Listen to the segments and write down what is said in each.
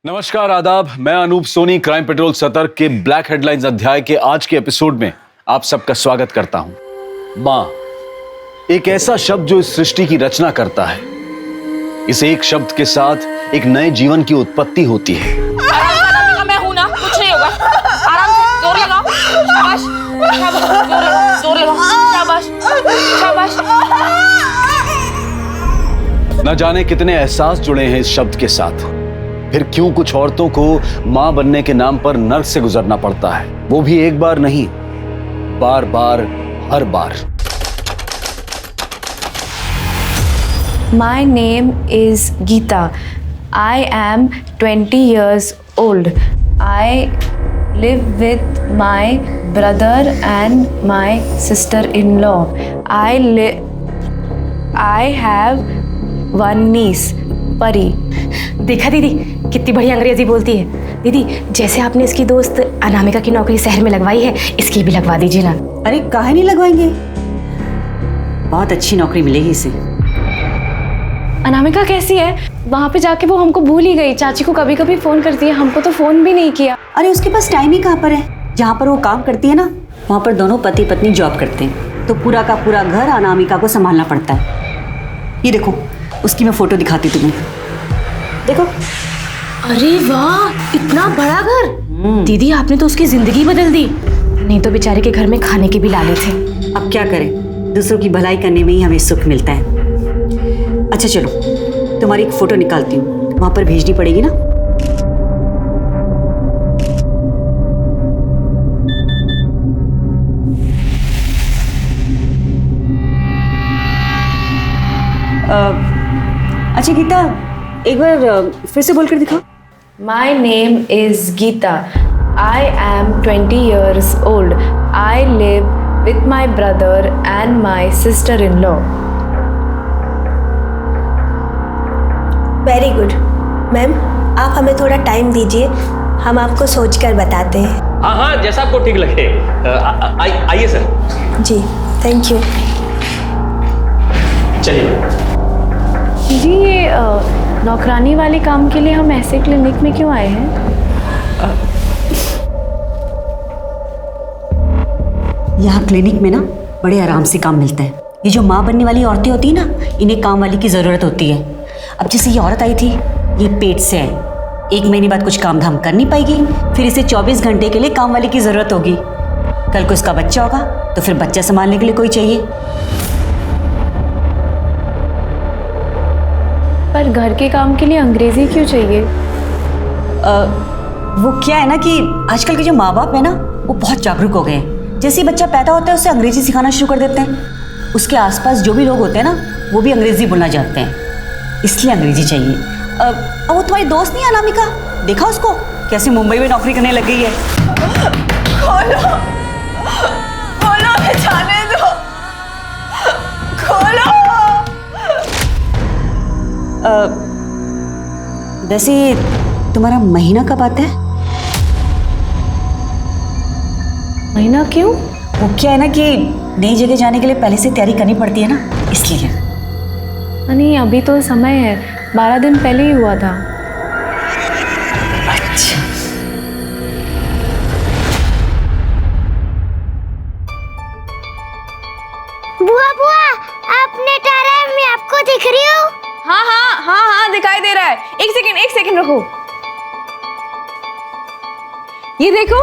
नमस्कार, आदाब। मैं अनूप सोनी क्राइम पेट्रोल सतर्क के ब्लैक हेडलाइंस अध्याय के आज के एपिसोड में आप सबका स्वागत करता हूं। मां, एक ऐसा शब्द जो इस सृष्टि की रचना करता है। इस एक शब्द के साथ एक नए जीवन की उत्पत्ति होती है। मैं हूं ना, कुछ नहीं होगा। आराम से जोर लगाओ। शाबाश, शाबाश, जोर लगाओ। शाबाश, शाबाश। न जाने कितने एहसास जुड़े हैं इस शब्द के साथ। फिर क्यों कुछ औरतों को मां बनने के नाम पर नर्क से गुजरना पड़ता है, वो भी एक बार नहीं, बार बार, हर बार। My name is Geeta. I am 20 years old. I live with my brother and my sister-in-law. I have one niece, परी। देखा दीदी कितनी बढ़िया अंग्रेजी बोलती है। दीदी जैसे आपने इसकी दोस्त अनामिका की नौकरी शहर में लगवाई है, इसकी भी लगवा दीजिए ना। अरे काहे नहीं लगवाएंगे, बहुत अच्छी नौकरी मिलेगी इसे। अनामिका कैसी है? वहाँ पे जाके वो हमको भूल ही गई। चाची को कभी कभी फोन करती है, हमको तो फोन भी नहीं किया। अरे उसके पास टाइम ही कहाँ पर है। जहाँ पर वो काम करती है ना, वहाँ पर दोनों पति पत्नी जॉब करते हैं, तो पूरा का पूरा घर अनामिका को संभालना पड़ता है। ये देखो, उसकी मैं फोटो दिखाती तुम्हें, देखो। अरे वाह, इतना बड़ा घर। दीदी आपने तो उसकी जिंदगी बदल दी। नहीं तो बेचारे के घर में खाने के भी लाले थे। अब क्या करें, दूसरों की भलाई करने में ही हमें सुख मिलता है। अच्छा चलो, तुम्हारी एक फोटो निकालती हूँ, वहां पर भेजनी पड़ेगी ना। अच्छा गीता, एक बार फिर से बोलकर दिखाओ। My name is Geeta. I am 20 years old. I live with my brother and my sister-in-law. Very good ma'am, आप हमें थोड़ा टाइम दीजिए, हम आपको सोचकर बताते हैं। हाँ, जैसा आपको ठीक लगे। आइए सर। Ji thank you. चलिए। जी, ये नौकरानी वाले काम के लिए हम ऐसे क्लिनिक में क्यों आए हैं? यहाँ क्लिनिक में ना बड़े आराम से काम मिलता है। ये जो माँ बनने वाली औरतें होती है ना, इन्हें काम वाली की ज़रूरत होती है। अब जैसे ये औरत आई थी, ये पेट से है, 1 महीने बाद कुछ काम धाम कर नहीं पाएगी, फिर इसे 24 घंटे के लिए काम वाली की ज़रूरत होगी। कल को इसका बच्चा होगा तो फिर बच्चा संभालने के लिए कोई चाहिए। पर घर के काम के लिए अंग्रेजी क्यों चाहिए? वो क्या है ना कि आजकल के जो माँ बाप है ना, वो बहुत जागरूक हो गए हैं। जैसे ही बच्चा पैदा होता है उसे अंग्रेजी सिखाना शुरू कर देते हैं। उसके आसपास जो भी लोग होते हैं ना, वो भी अंग्रेजी बोलना जानते हैं, इसलिए अंग्रेजी चाहिए। अब वो तुम्हारी दोस्त नहीं अनामिका, देखा उसको कैसे मुंबई में नौकरी करने लग गई है। खोलो, खोलो, हमें जाने दो। खोलो। वैसे तुम्हारा महीना कब आता है? महीना क्यों? वो क्या है ना कि नई जगह जाने के लिए पहले से तैयारी करनी पड़ती है ना, इसलिए। नहीं, अभी तो समय है, 12 दिन पहले ही हुआ था। अच्छा, बुआ बुआ, आपने टारा है, मैं आपको दिख रही हूँ। हाँ, दिखाई दे रहा है। एक सेकंड रुको। ये देखो,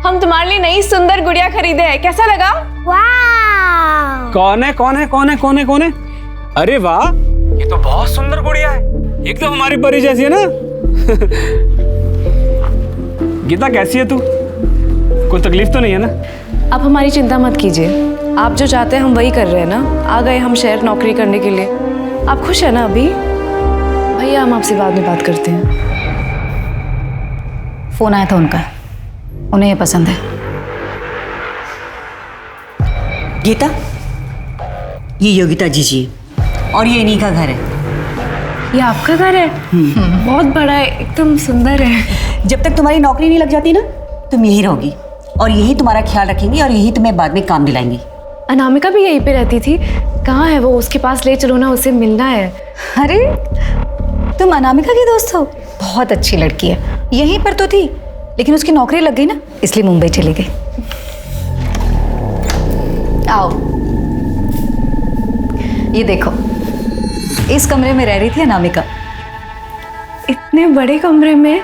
हम तुम्हारे लिए नई सुंदर गुड़िया खरीदे हैं, कैसा लगा? वाह, कौन है? अरे वाह, ये तो बहुत सुंदर गुड़िया है, एकदम हमारी परी जैसी है ना। गीता कैसी है तू? कोई तकलीफ तो नहीं है ना? आप हमारी चिंता मत कीजिए, आप जो चाहते हैं हम वही कर रहे हैं ना। आ गए हम शहर नौकरी करने के लिए। आप खुश है ना अभी? भैया, हम आपसे बाद में बात करते हैं। फोन आया था उनका, उन्हें ये पसंद है। गीता, ये योगिता जी और ये इन्हीं का घर है। ये आपका घर है? बहुत बड़ा है, एकदम सुंदर है। जब तक तुम्हारी नौकरी नहीं लग जाती ना, तुम यही रहोगी और यही तुम्हारा ख्याल रखेंगी और यही तुम्हें बाद में काम दिलाएंगी। अनामिका भी यहीं पे रहती थी, कहाँ है वो? उसके पास ले चलो ना, उसे मिलना है। अरे तुम अनामिका की दोस्त हो? बहुत अच्छी लड़की है, यहीं पर तो थी लेकिन उसकी नौकरी लग गई ना, इसलिए मुंबई चली गई। आओ, ये देखो, इस कमरे में रह रही थी अनामिका। इतने बड़े कमरे में?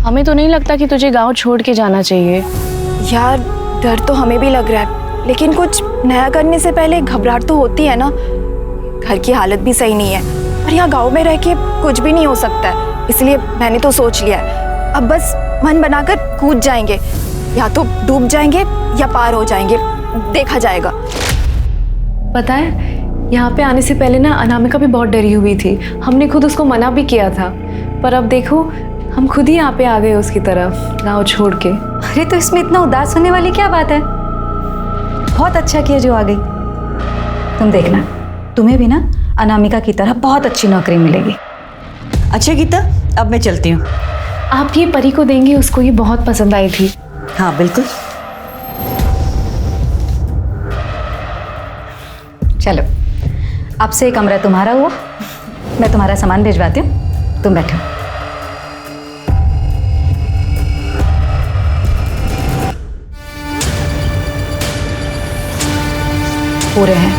हमें तो नहीं लगता कि तुझे गांव छोड़ के जाना चाहिए। यार डर तो हमें भी लग रहा है, लेकिन कुछ नया करने से पहले घबराहट तो होती है ना। घर की हालत भी सही नहीं है और यहाँ गांव में रह के कुछ भी नहीं हो सकता है, इसलिए मैंने तो सोच लिया है अब बस मन बनाकर कूद जाएंगे, या तो डूब जाएंगे या पार हो जाएंगे, देखा जाएगा। पता है, यहाँ पे आने से पहले ना अनामिका भी बहुत डरी हुई थी। हमने खुद उसको मना भी किया था, पर अब देखो हम खुद ही यहाँ पे आ गए उसकी तरफ, गाँव छोड़ के। अरे तो इसमें इतना उदास होने वाली क्या बात है? बहुत अच्छा किया जो आ गई। तुम देखना, तुम्हें भी ना अनामिका की तरह बहुत अच्छी नौकरी मिलेगी। अच्छा गीता, अब मैं चलती हूँ। आप ये परी को देंगे, उसको ये बहुत पसंद आई थी। हाँ बिल्कुल। चलो, अब से कमरा तुम्हारा हुआ, मैं तुम्हारा सामान भिजवाती हूँ, तुम बैठो। पूरे हैं।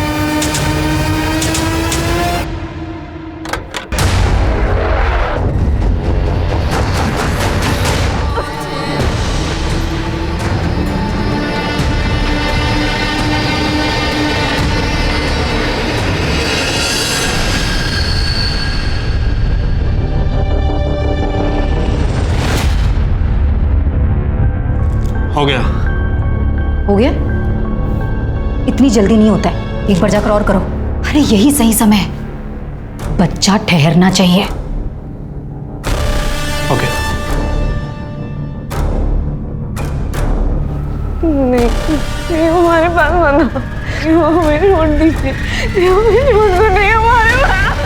हो गया। हो गया? इतनी जल्दी नहीं होता है, एक बार जाकर और करो। अरे यही सही समय है, बच्चा ठहरना चाहिए। ओके। नहीं हमारे पास बना, हमें छोड़ दीजिए, हमें छोड़ दो, नहीं हमारे पास।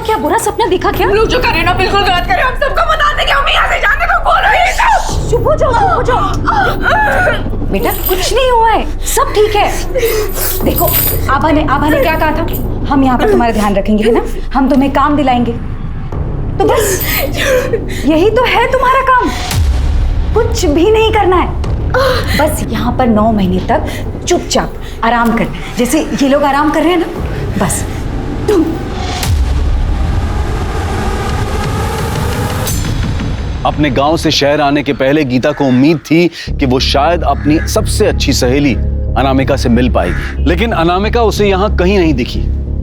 क्या बुरा सपना दिखा क्या? लोग जो करे ना बिल्कुल गलत करे, हम सबको बता देंगे, हम यहाँ से जाने को बोल रहे हैं। चुप हो जाओ, चुप हो जाओ। बेटा कुछ नहीं हुआ है, सब ठीक है। देखो आभा ने क्या कहा था, हम यहाँ पर तुम्हारा ध्यान रखेंगे, है ना, हम तुम्हें काम दिलाएंगे। तो बस यही तो है तुम्हारा काम, कुछ भी नहीं करना है, बस यहाँ पर 9 महीने तक चुपचाप आराम करना है, जैसे ये लोग आराम कर रहे हैं ना, बस। अपने गांव से शहर आने के पहले गीता को उम्मीद थी कि वो शायद अपनी सबसे अच्छी सहेली अनामिका से मिल पाएगी, लेकिन अनामिका उसे यहाँ कहीं नहीं दिखी।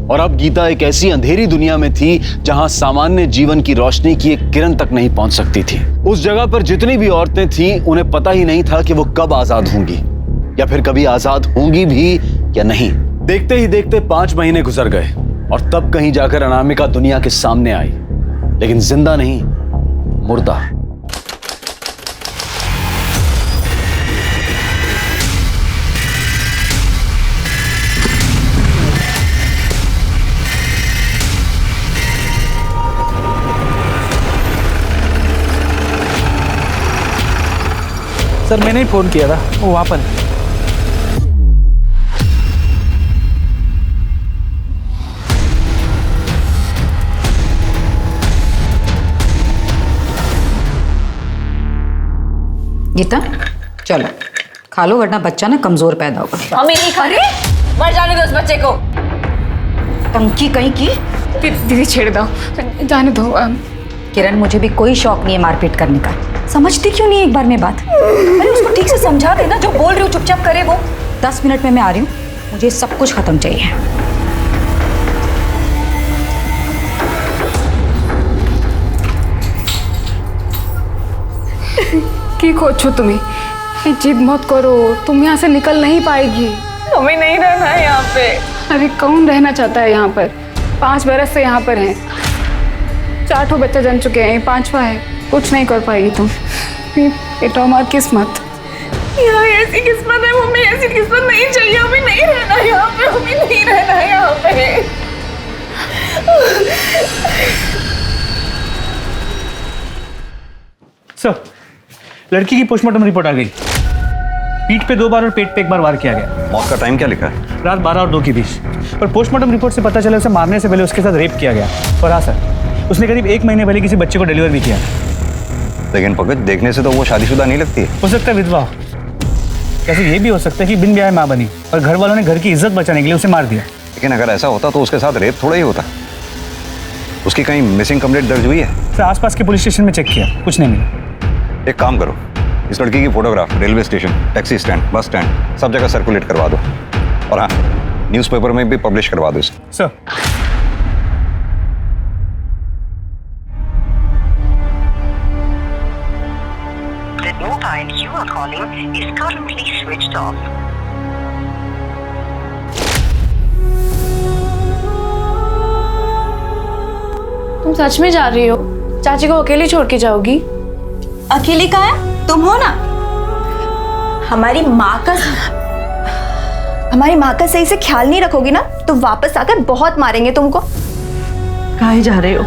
और अब गीता एक ऐसी अंधेरी दुनिया में थी जहां सामान्य जीवन की रोशनी की एक किरण तक नहीं पहुंच सकती थी। उस जगह पर जितनी भी औरतें थीं, उन्हें पता ही नहीं था कि वो कब आजाद होंगी, या फिर कभी आजाद होंगी भी या नहीं। देखते ही देखते 5 महीने गुजर गए और तब कहीं जाकर अनामिका दुनिया के सामने आई, लेकिन जिंदा नहीं, मुर्दा। सर मैंने ही फोन किया था, वो वहां पर। गीता चलो खा लो, वरना बच्चा ना कमजोर पैदा होगा। हमें नहीं खा रहे, मर जाने दो उस बच्चे को। टंकी कहीं की। दीदी छेड़ दो, जाने दो। किरण मुझे भी कोई शौक नहीं है मारपीट करने का, समझती क्यों नहीं एक बार में बात? अरे उसको ठीक से समझा देना, जो बोल रही हूँ चुपचाप करे वो। 10 मिनट में मैं आ रही हूँ, मुझे सब कुछ खत्म चाहिए। की कोचो तुम्हें, जिद मत करो, तुम यहाँ से निकल नहीं पाएगी। हमें नहीं रहना है यहाँ पे। अरे कौन रहना चाहता है यहाँ पर? 5 बरस से यहाँ पर हैं, 4 ठो बच्चा जन चुके हैं, 5वां है। कुछ नहीं कर पाएगी तुम। ये तो हमारी किस्मत। यार ऐसी किस्मत है मम्मी, ऐसी किस्मत नहीं चाहिए, हमें नहीं रहना यहाँ पे, हमें नहीं रहना यहाँ पे। सर, लड़की की पोस्टमार्टम रिपोर्ट आ गई। पीठ पे 2 बार और पेट पे 1 बार वार किया गया। मौत का टाइम क्या लिखा है? रात 12 और 2 के बीच। पर पोस्टमार्टम रिपोर्ट से पता चला उसे मारने से पहले उसके साथ रेप किया गया। और हाँ सर, उसने करीब 1 महीने पहले किसी बच्चे को डिलीवर भी किया। लेकिन पंकज, देखने से तो वो शादीशुदा नहीं लगती है। हो सकता है विधवा। कैसे ये भी हो सकता है कि बिन ब्याह माँ बनी और घर वालों ने घर की इज्जत बचाने के लिए उसे मार दिया। लेकिन अगर ऐसा होता तो उसके साथ रेप थोड़ा ही होता। उसकी कहीं मिसिंग कंप्लेंट दर्ज हुई है? फिर आसपास के पुलिस स्टेशन में चेक किया, कुछ नहीं मिला। एक काम करो, इस लड़की की photograph railway station, taxi stand, bus stand सब जगह सर्कुलेट करवा दो। और हाँ, न्यूज़पेपर में भी पब्लिश करवा दो इसे। Sir. The mobile you are calling is currently switched off. तुम सच में जा रही हो? चाची को अकेले छोड़ के जाओगी? अकेले कहाँ है? तुम हो ना। हमारी माँ का सही से ख्याल नहीं रखोगी ना तो वापस आकर बहुत मारेंगे तुमको। कहाँ जा रहे हो?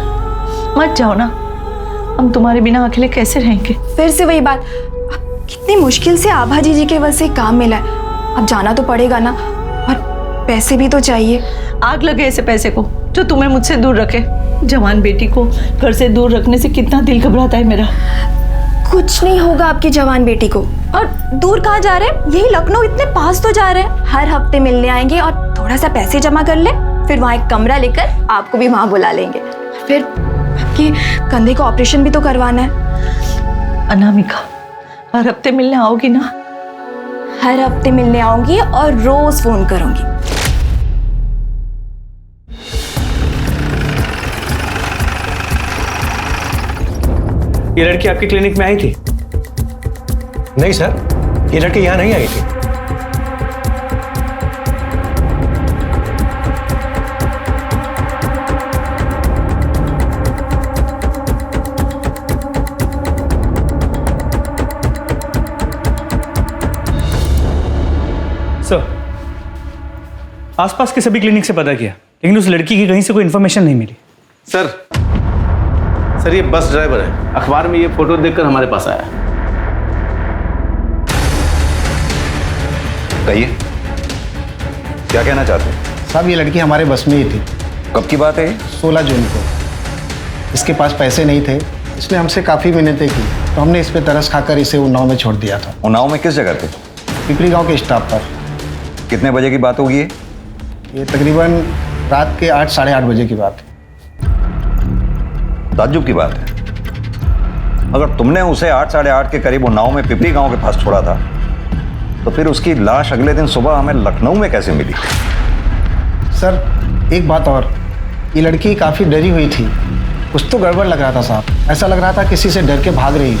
मत जाओ ना, हम तुम्हारे बिना अकेले कैसे रहेंगे? फिर से वही बात। कितनी मुश्किल से आभा जी के वजह से काम मिला है, अब जाना तो पड़ेगा ना, और पैसे भी तो चाहिए। आग लगे ऐसे पैसे को जो तुम्हें मुझसे दूर रखे। जवान बेटी को घर से दूर रखने से कितना दिल घबराता है मेरा। कुछ नहीं होगा आपकी जवान बेटी को। और दूर कहाँ जा रहे हैं? यही लखनऊ, इतने पास तो जा रहे हैं। हर हफ्ते मिलने आएंगे और थोड़ा सा पैसे जमा कर ले, फिर वहाँ एक कमरा लेकर आपको भी वहाँ बुला लेंगे। फिर आपके कंधे का ऑपरेशन भी तो करवाना है। अनामिका, हर हफ्ते मिलने आओगी ना? हर हफ्ते मिलने आऊंगी और रोज फोन करूंगी। ये लड़की आपके क्लिनिक में आई थी? नहीं सर, ये लड़की यहाँ नहीं आई थी। सर, आसपास के सभी क्लिनिक से पता किया, लेकिन उस लड़की की कहीं से कोई इन्फॉर्मेशन नहीं मिली। सर ये बस ड्राइवर है, अखबार में ये फोटो देखकर हमारे पास आया। कहिए, क्या कहना चाहते हैं? साहब, ये लड़की हमारे बस में ही थी। कब की बात है? 16 जून को। इसके पास पैसे नहीं थे, इसने हमसे काफ़ी मिन्नतें की, तो हमने इस पे तरस खाकर इसे उन्नाव में छोड़ दिया था। उन्नाव में किस जगह थे? पिपरी गांव के स्टॉप पर। कितने बजे की बात होगी ये तकरीबन रात के 8 साढ़े 8 बजे की बात है। ताज्जुब की बात है, अगर तुमने उसे 8 साढ़े 8 के करीब उन्नाव में पिपरी गांव के पास छोड़ा था, तो फिर उसकी लाश अगले दिन सुबह हमें लखनऊ में कैसे मिली? सर, एक बात और, ये लड़की काफ़ी डरी हुई थी। कुछ तो गड़बड़ लग रहा था साहब, ऐसा लग रहा था किसी से डर के भाग रही है।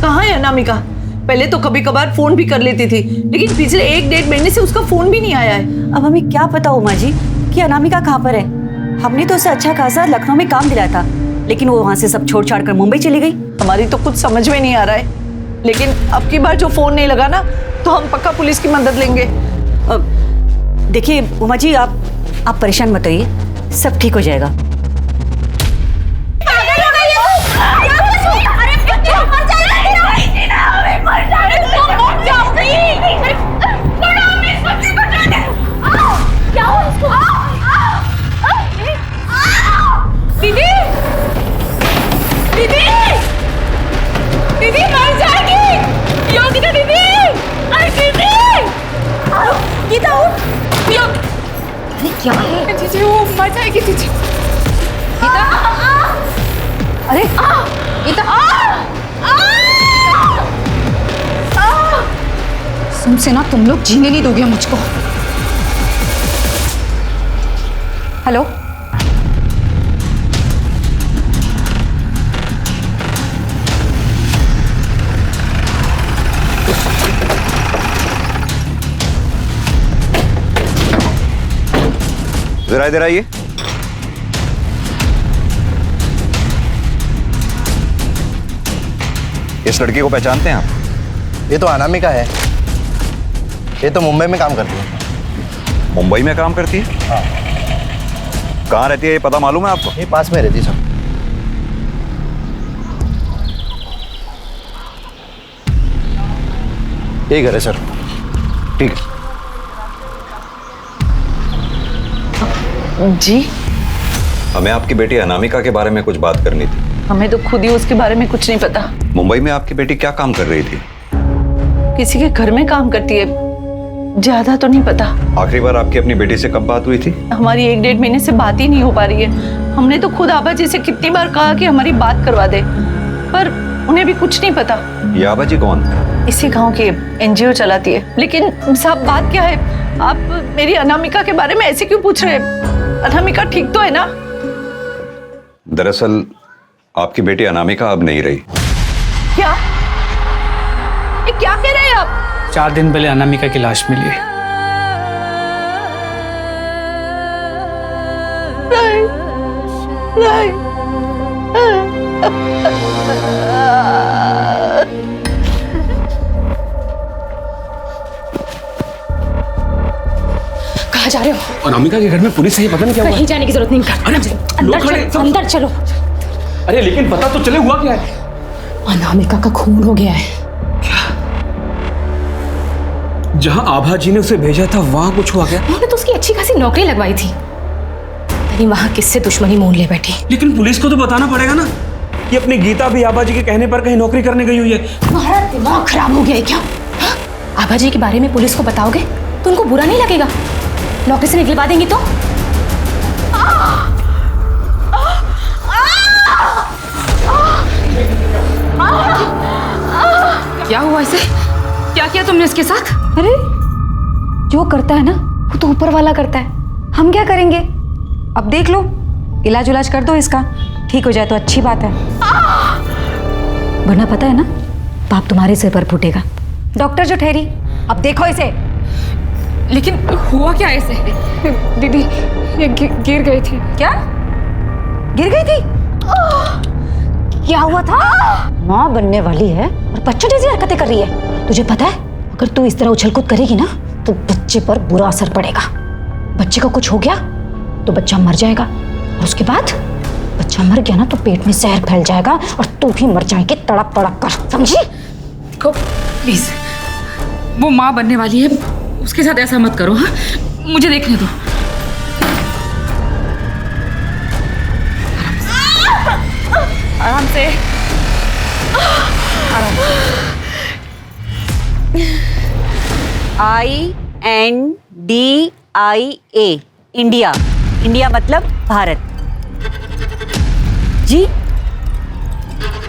कहाँ है अनामिका? पहले तो कभी कभार फोन भी कर लेती थी, लेकिन पिछले 1-1.5 महीने से उसका फोन भी नहीं आया है। अब हमें क्या पता उमा जी कि अनामिका कहाँ पर है। हमने तो उसे अच्छा खासा लखनऊ में काम दिलाया था, लेकिन वो वहाँ से सब छोड़ छाड़ कर मुंबई चली गई। हमारी तो कुछ समझ में नहीं आ रहा है, लेकिन अब की बार जो फोन नहीं लगा ना, तो हम पक्का पुलिस की मदद लेंगे। देखिए उमा जी, आप परेशान मत होइए, सब ठीक हो जाएगा। दीदी मर जाएगी। योगिता दीदी, अरे दीदी, गीता उठ। अरे क्या है? दीदी वो मर जाएगी दीदी। गीता, अरे गीता, तुमसे ना तुम लोग जीने नहीं दोगे मुझको। हेलो, जरा इधर आइए। इस लड़की को पहचानते हैं आप? ये तो अनामिका है। ये तो मुंबई में काम करती है। मुंबई में काम करती है? हाँ। कहाँ रहती है ये पता मालूम है आपको? ये पास में रहती सर। यही घर है सर। ठीक है। जी, हमें आपकी बेटी अनामिका के बारे में कुछ बात करनी थी। हमें तो खुद ही उसके बारे में कुछ नहीं पता। मुंबई में आपकी बेटी क्या काम कर रही थी? किसी के घर में काम करती है, ज्यादा तो नहीं पता। आखिरी बार आपकी अपनी बेटी से कब बात हुई थी? हमारी 1-1.5 महीने से बात ही नहीं हो पा रही है। हमने तो खुद आबा जी से कितनी बार कहा कि हमारी बात करवा दे, पर उन्हें भी कुछ नहीं पता। ये आबा जी कौन? इसी गांव की NGO चलाती है। लेकिन साहब बात क्या है, आप मेरी अनामिका के बारे में ऐसे क्यों पूछ रहे हैं? अनामिका ठीक तो है ना? दरअसल आपकी बेटी अनामिका अब नहीं रही। क्या? ये क्या कह रहे हैं आप? 4 दिन पहले अनामिका की लाश मिली है। कहाँ जा रहे हो? अनामिका के घर में पुलिस है, पता नहीं क्या हुआ। कहीं जाने की जरूरत नहीं। अरे अंदर चलो, अंदर चलो। अरे लेकिन पता तो चले हुआ क्या है? अनामिका का खून हो गया है। जहां आभा जी ने उसे भेजा था वहां कुछ हुआ क्या? उन्होंने तो उसकी अच्छी खासी नौकरी लगवाई थी, यानी वहां किससे दुश्मनी मोल ले बैठी। लेकिन पुलिस को तो बताना पड़ेगा ना कि अपनी गीता भी आभा जी के कहने पर कहीं नौकरी करने गई हुई है। तुम्हारा दिमाग खराब हो गया है क्या? हाँ? आभा जी के बारे में पुलिस को बताओगे तो उनको बुरा नहीं लगेगा? नौकरी से निकलवा देंगी तो? क्या हुआ इसे? क्या किया तुमने इसके साथ? अरे जो करता है ना वो तो ऊपर वाला करता है, हम क्या करेंगे? अब देख लो, इलाज उलाज कर दो इसका, ठीक हो जाए तो अच्छी बात है, वरना पता है ना पाप तुम्हारे सिर पर फूटेगा। डॉक्टर जो ठहरी, अब देखो इसे। लेकिन हुआ क्या ऐसे? दीदी ये गिर गई थी। क्या गिर गई थी? क्या हुआ था? माँ बनने वाली है और बच्चों जैसी हरकतें कर रही है। तुझे पता है अगर तू इस तरह उछल-कूद करेगी ना तो बच्चे पर बुरा असर पड़ेगा। बच्चे को कुछ हो गया तो बच्चा मर जाएगा, और उसके बाद बच्चा मर गया ना तो पेट में जहर फैल जाएगा और तू भी मर जाएगी तड़प तड़प कर, समझी? देखो प्लीज, वो माँ बनने वाली है, उसके साथ ऐसा मत करो। हाँ, मुझे देखने दो। आराम से। INDIA India. इंडिया मतलब भारत। जी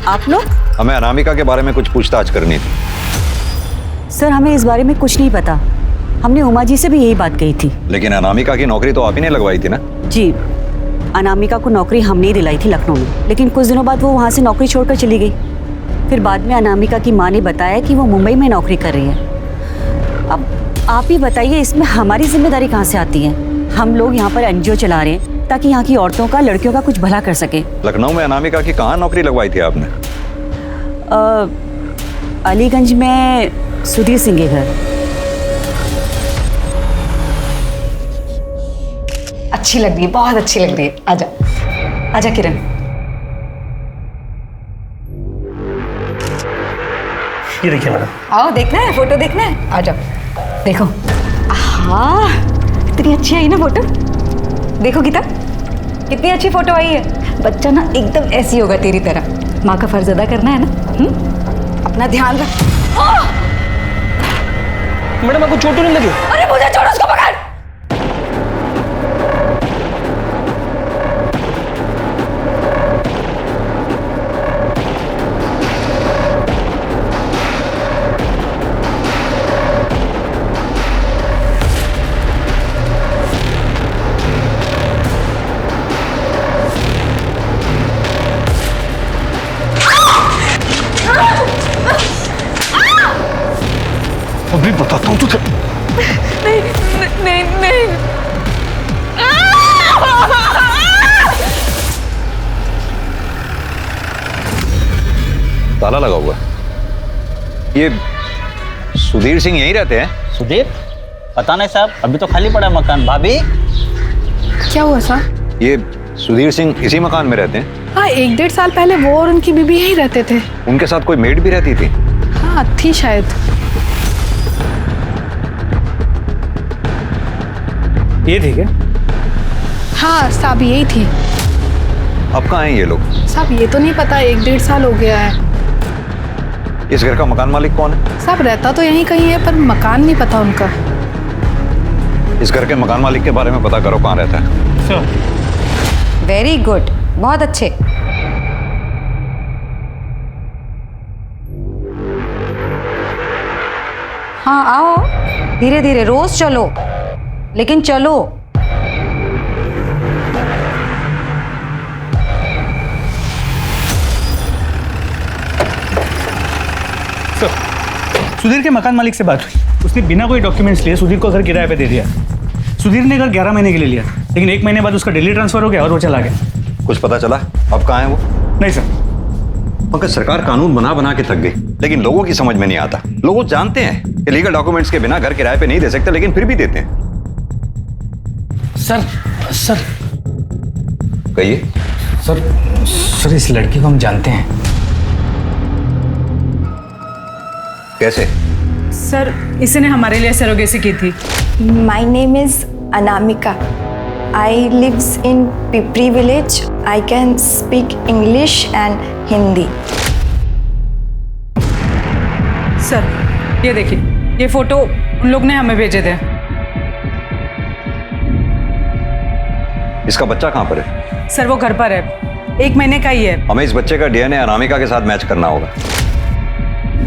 आप लोग? हमें अनामिका के बारे में कुछ पूछताछ करनी थी। सर हमें इस बारे में कुछ नहीं पता, हमने उमा जी से भी यही बात कही थी। लेकिन अनामिका की नौकरी तो आप ही ने लगवाई थी ना? जी, अनामिका को नौकरी हमने ही दिलाई थी लखनऊ में, लेकिन कुछ दिनों बाद वो वहाँ से नौकरी छोड़कर चली गई। फिर बाद में अनामिका की माँ ने बताया कि वो मुंबई में नौकरी कर रही है। अब आप ही बताइए इसमें हमारी जिम्मेदारी कहाँ से आती है? हम लोग यहाँ पर NGO चला रहे हैं ताकि यहाँ की औरतों का, लड़कियों का कुछ भला कर सके। लखनऊ में अनामिका की कहाँ नौकरी लगवाई थी आपने? अलीगंज में सुधीर सिंह के घर। अच्छी लग रही है, बहुत अच्छी लग रही है। आजा आजा किरण। ये देखिए मैडम। आओ, देखना है फोटो, देखना है, आ जाओ देखो। हाँ कितनी अच्छी आई ना फोटो। देखो गीता कितनी अच्छी फोटो आई है। बच्चा ना एकदम ऐसी होगा तेरी तरह। माँ का फर्ज अदा करना है ना। अपना ध्यान रख। मैडम आपको चोट तो नहीं लगी? अरे मुझे छोड़, उसको पकड़। अभी बताता हूँ तुझे। नहीं ताला लगा हुआ है। ये सुधीर सिंह यहीं रहते हैं? सुधीर? पता नहीं साहब, अभी तो खाली पड़ा है मकान। भाभी क्या हुआ साहब? ये सुधीर सिंह इसी मकान में रहते हैं? हाँ, 1-1.5 साल पहले वो और उनकी बीबी यहीं रहते थे। उनके साथ कोई मेड भी रहती थी? हाँ, थी शायद। ये ठीक है? हाँ साहब, यही थी। अब कहाँ हैं ये लोग? साहब ये तो नहीं पता, 1-1.5 साल हो गया है। इस घर का मकान मालिक कौन है? साहब रहता तो यहीं कहीं है, पर मकान नहीं पता उनका। इस घर के मकान मालिक के बारे में पता करो, कहाँ रहता है। वेरी गुड, बहुत अच्छे। हाँ आओ, धीरे धीरे, रोज चलो, लेकिन चलो। सुधीर के मकान मालिक से बात हुई, उसने बिना कोई डॉक्यूमेंट्स लिए सुधीर को घर किराए पे दे दिया। सुधीर ने घर 11 महीने के लिए लिया, लेकिन 1 महीने बाद उसका दिल्ली ट्रांसफर हो गया और वो चला गया। कुछ पता चला अब कहाँ है वो? नहीं सर। पंकज, सरकार कानून बना बना के थक गई, लेकिन लोगों की समझ में नहीं आता। लोग जानते हैं कि लीगल डॉक्यूमेंट्स के बिना घर किराए पे नहीं दे सकते, लेकिन फिर भी देते हैं। सर कहिए। सर इस लड़की को हम जानते हैं। कैसे? सर इसने हमारे लिए सरोगेसी की थी। My name is Anamika. I lives in Pipri village. I can speak English and Hindi. Sir ये देखिए, ये फोटो उन लोग ने हमें भेजे थे। इसका बच्चा कहाँ पर है? सर वो घर पर है, 1 महीने का ही है। हमें इस बच्चे का डीएनए अनामिका के साथ मैच करना होगा।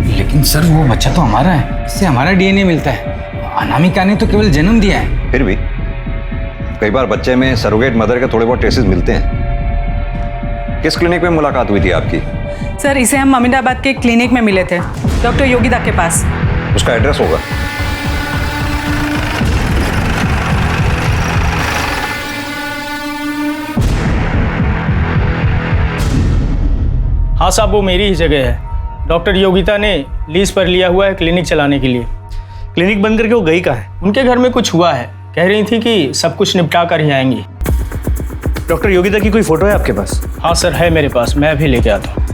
लेकिन सर वो बच्चा तो हमारा है, इससे हमारा डीएनए मिलता है। अनामिका ने तो केवल जन्म दिया है। फिर भी कई बार बच्चे में सरोगेट मदर के थोड़े बहुत ट्रेसेस मिलते हैं। किस क्लिनिक में मुलाकात हुई थी आपकी? सर इसे हम अमीनाबाद के क्लिनिक में मिले थे, डॉक्टर योगिता के पास। उसका एड्रेस होगा? हाँ साहब, वो मेरी ही जगह है। डॉक्टर योगिता ने लीज पर लिया हुआ है क्लिनिक चलाने के लिए। क्लिनिक बंद करके वो गई कहाँ है? उनके घर में कुछ हुआ है, कह रही थी कि सब कुछ निपटा कर ही आएंगी। डॉक्टर योगिता की कोई फोटो है आपके पास? हाँ सर है मेरे पास, मैं भी लेके आता हूँ।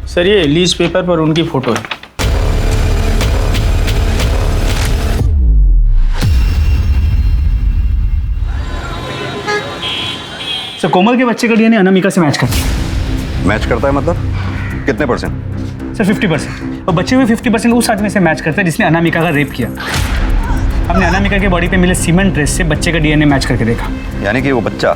सर ये लीज पेपर पर उनकी फोटो है। सर कोमल के बच्चे का डीएनए अनामिका से मैच करता है। मैच करता है मतलब कितने %? सर 50%। और बच्चे हुए 50% उस आदमी से मैच करता है जिसने अनामिका का रेप किया। हमने अनामिका के बॉडी पे मिले सीमेंट ट्रेस से बच्चे का डीएनए मैच करके देखा। यानी कि वो बच्चा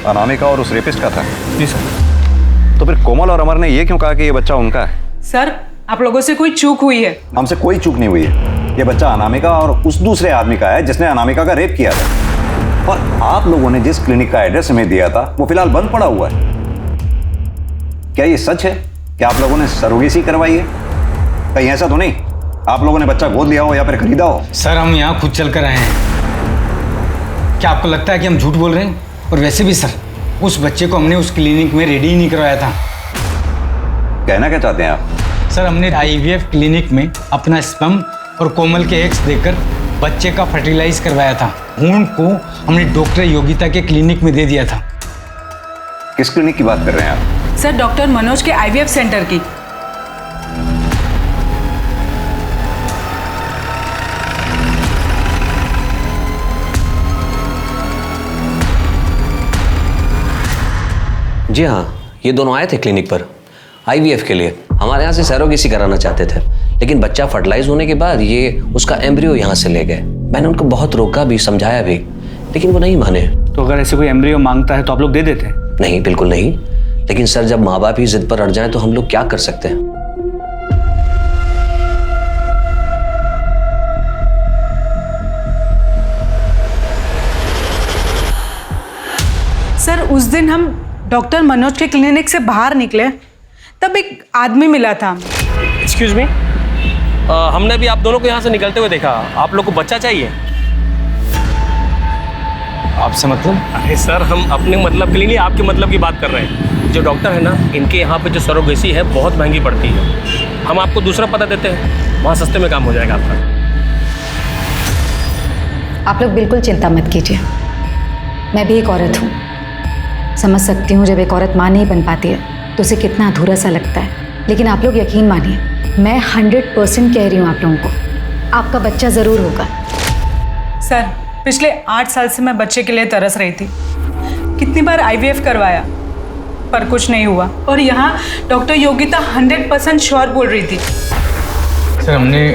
अनामिका और उस रेपिस्ट का था? जी सर। तो फिर कोमल और अमर ने ये क्यों कहा कि ये बच्चा उनका है? सर आप लोगों से कोई चूक हुई है। हमसे कोई चूक नहीं हुई है। ये बच्चा अनामिका और उस दूसरे आदमी का है जिसने अनामिका का रेप किया था। और आप लोगों ने जिस क्लिनिक का एड्रेस हमें दिया था वो फिलहाल बंद पड़ा हुआ है। क्या ये सच है कि आप लोगों ने सरोगेसी करवाई है? कहीं ऐसा तो नहीं आप लोगों ने बच्चा गोद लिया हो या फिर खरीदा हो? सर हम यहाँ खुद चल कर आए हैं। क्या आपको लगता है कि हम झूठ बोल रहे हैं? और वैसे भी सर उस बच्चे को हमने उस क्लिनिक में रेडी ही नहीं करवाया था। कहना क्या चाहते हैं आप? सर हमने IVF क्लिनिक में अपना स्पर्म और कोमल के एग्स देकर बच्चे का फर्टिलाइज करवाया था। भ्रूण को हमने डॉक्टर योगिता के क्लिनिक में दे दिया था। किस क्लिनिक की बात कर रहे हैं आप? सर डॉक्टर मनोज के IVF सेंटर की। जी हाँ, ये दोनों आए थे क्लिनिक पर IVF के लिए। हमारे यहाँ से सरोगेसी कराना चाहते थे, लेकिन बच्चा फर्टिलाइज होने के बाद ये उसका एम्ब्रियो यहाँ से ले गए। मैंने उनको बहुत रोका भी, समझाया भी, लेकिन वो नहीं माने। तो अगर ऐसे कोई एम्ब्रियो मांगता है तो आप लोग दे देते हैं? नहीं, बिल्कुल नहीं। लेकिन सर जब माँ बाप ही जिद पर अड़ जाएं तो हम लोग क्या कर सकते हैं? सर उस दिन हम डॉक्टर मनोज के क्लिनिक से बाहर निकले, तब एक आदमी मिला था। एक्सक्यूज मी, हमने भी आप दोनों को यहाँ से निकलते हुए देखा। आप लोग को बच्चा चाहिए? आपसे मतलब? अरे सर, हम अपने मतलब के लिए नहीं, आपके मतलब की बात कर रहे हैं। जो डॉक्टर है ना, इनके यहाँ पे जो सरोगेसी है बहुत महंगी पड़ती है। हम आपको दूसरा पता देते हैं, वहाँ सस्ते में काम हो जाएगा आपका। आप लोग बिल्कुल चिंता मत कीजिए, मैं भी एक औरत हूँ, समझ सकती हूँ जब एक औरत माँ नहीं बन पाती है तो उसे कितना अधूरा सा लगता है। लेकिन आप लोग यकीन मानिए, मैं 100% कह रही हूँ आप लोगों को, आपका बच्चा ज़रूर होगा। सर, पिछले 8 साल से मैं बच्चे के लिए तरस रही थी। कितनी बार IVF करवाया पर कुछ नहीं हुआ, और यहाँ डॉक्टर योगिता 100% श्योर बोल रही थी। सर, हमने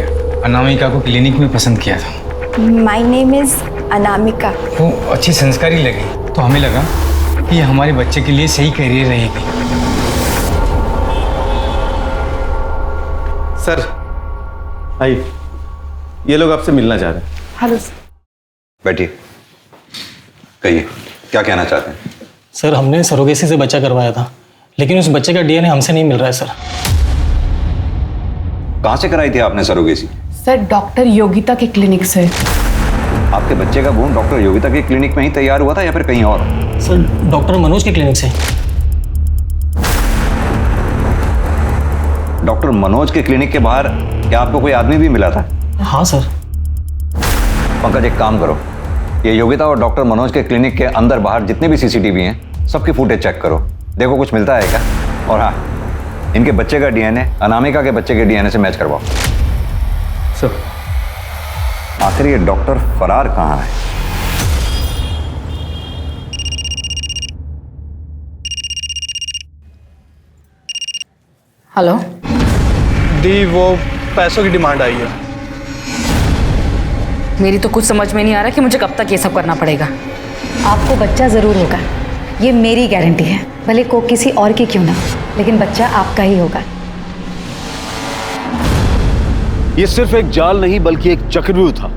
अनामिका को क्लिनिक में पसंद किया था। माई नेम इज अनामिका। वो अच्छी संस्कारी लगी तो हमें लगा कि ये हमारे बच्चे के लिए सही करियर रहेगी। सर आइए, ये लोग आपसे मिलना चाह रहे हैं। हेलो बैठिए, कहिए क्या कहना चाहते हैं? सर, हमने सरोगेसी से बच्चा करवाया था, लेकिन उस बच्चे का DNA हमसे नहीं मिल रहा है सर। कहाँ से कराई थी आपने सरोगेसी? सर, डॉक्टर योगिता के क्लिनिक से। आपके बच्चे का भ्रूण डॉक्टर योगिता के क्लिनिक में ही तैयार हुआ था या फिर कहीं और? सर, डॉक्टर मनोज के क्लिनिक से। डॉक्टर मनोज के क्लिनिक के बाहर क्या आपको कोई आदमी भी मिला था? हाँ सर। पंकज, एक काम करो, ये योगिता और डॉक्टर मनोज के क्लिनिक के अंदर बाहर जितने भी CCTV हैं सबकी फुटेज चेक करो, देखो कुछ मिलता है क्या। और हाँ, इनके बच्चे का DNA अनामिका के बच्चे के DNA से मैच करवाओ। सर, आखिर ये डॉक्टर फरार कहाँ है? हेलो दी, वो पैसों की डिमांड आई है। मेरी तो कुछ समझ में नहीं आ रहा कि मुझे कब तक ये सब करना पड़ेगा। आपको बच्चा ज़रूर होगा, ये मेरी गारंटी है, भले को किसी और की क्यों ना, लेकिन बच्चा आपका ही होगा। ये सिर्फ एक जाल नहीं बल्कि एक चक्रव्यूह था,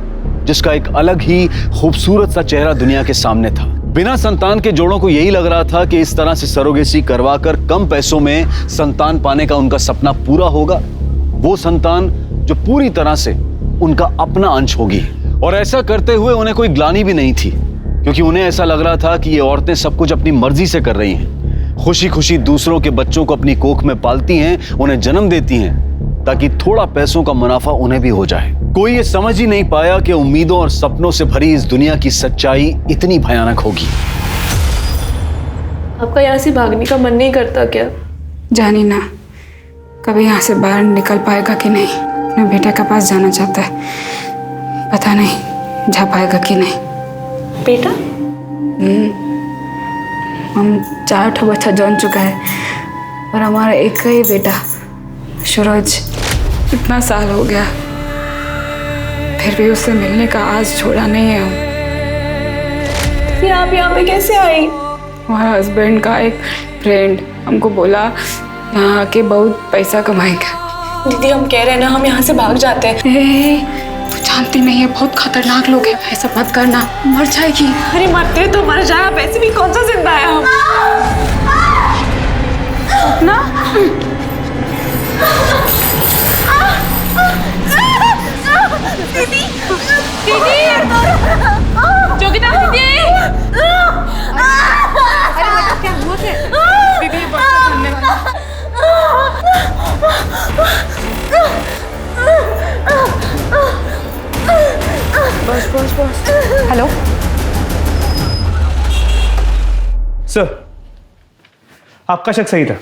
जिसका एक अलग ही खूबसूरत सा चेहरा दुनिया के सामने था। बिना संतान के जोड़ों को यही लग रहा था कि इस तरह से सरोगेसी करवाकर कम पैसों में संतान पाने का उनका सपना पूरा होगा। वो संतान जो पूरी तरह से उनका अपना अंश होगी। और ऐसा करते हुए उन्हें कोई ग्लानि भी नहीं थी, क्योंकि उन्हें ऐसा लग रहा था कि ये औरतें सब कुछ अपनी मर्जी से कर रही हैं। खुशी खुशी दूसरों के बच्चों को अपनी कोख में पालती हैं, उन्हें जन्म देती हैं, ताकि थोड़ा पैसों का मुनाफा उन्हें भी हो जाए। कोई ये समझ ही नहीं पाया कि उम्मीदों और सपनों से भरी इस दुनिया की सच्चाई इतनी भयानक होगी। आपका यहाँ से भागने का मन नहीं करता क्या? जानी ना, कभी यहाँ से बाहर निकल पाएगा कि नहीं। अपने बेटे के पास जाना चाहता है, पता नहीं जा पाएगा कि नहीं। बेटा? हम 4 बच्चा जन चुका है और हमारा एक ही बेटा सूरज, इतना साल हो गया फिर भी उससे मिलने का आज छोड़ा नहीं है हम। फिर आप यहाँ पे कैसे आई? हमारा हस्बैंड का एक फ्रेंड हमको बोला यहाँ आके बहुत पैसा कमाएगा। दीदी, हम कह रहे हैं ना, हम यहाँ से भाग जाते हैं। तू जानती नहीं है, बहुत खतरनाक लोग हैं, ऐसा मत करना, मर जाएगी। अरे मरते तो मर जाए, वैसे भी कौन सा जिंदा है हम। ना दीदी, दीदी, योगिता दीदी। अरे बेटा, क्या हुआ क्या? दीदी, बच्चा ढूंढने वाला। बस। हेलो सर, आपका शक सही था।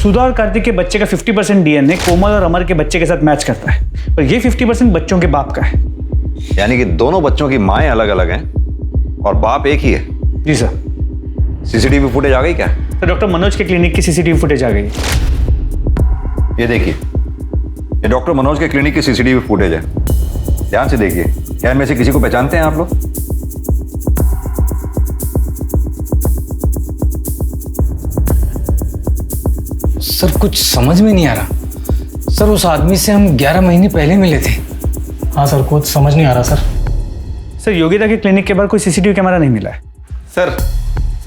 सुधा और कार्तिक के बच्चे का 50% DNA कोमल और अमर के बच्चे के साथ मैच करता है, और ये 50% बच्चों के बाप का है। यानी कि दोनों बच्चों की माएँ अलग अलग हैं और बाप एक ही है? जी सर। CCTV फुटेज आ गई क्या? तो डॉक्टर मनोज के क्लिनिक की CCTV फुटेज आ गई। ये देखिए, ये डॉक्टर मनोज के क्लिनिक की CCTV फुटेज है, ध्यान से देखिए। क्या इनमें से किसी को पहचानते हैं आप लोग? सर, कुछ समझ में नहीं आ रहा। सर, उस आदमी से हम 11 महीने पहले मिले थे। हाँ सर, कुछ समझ नहीं आ रहा सर। सर, योगिता के क्लिनिक के बाहर कोई CCTV कैमरा नहीं मिला है। सर,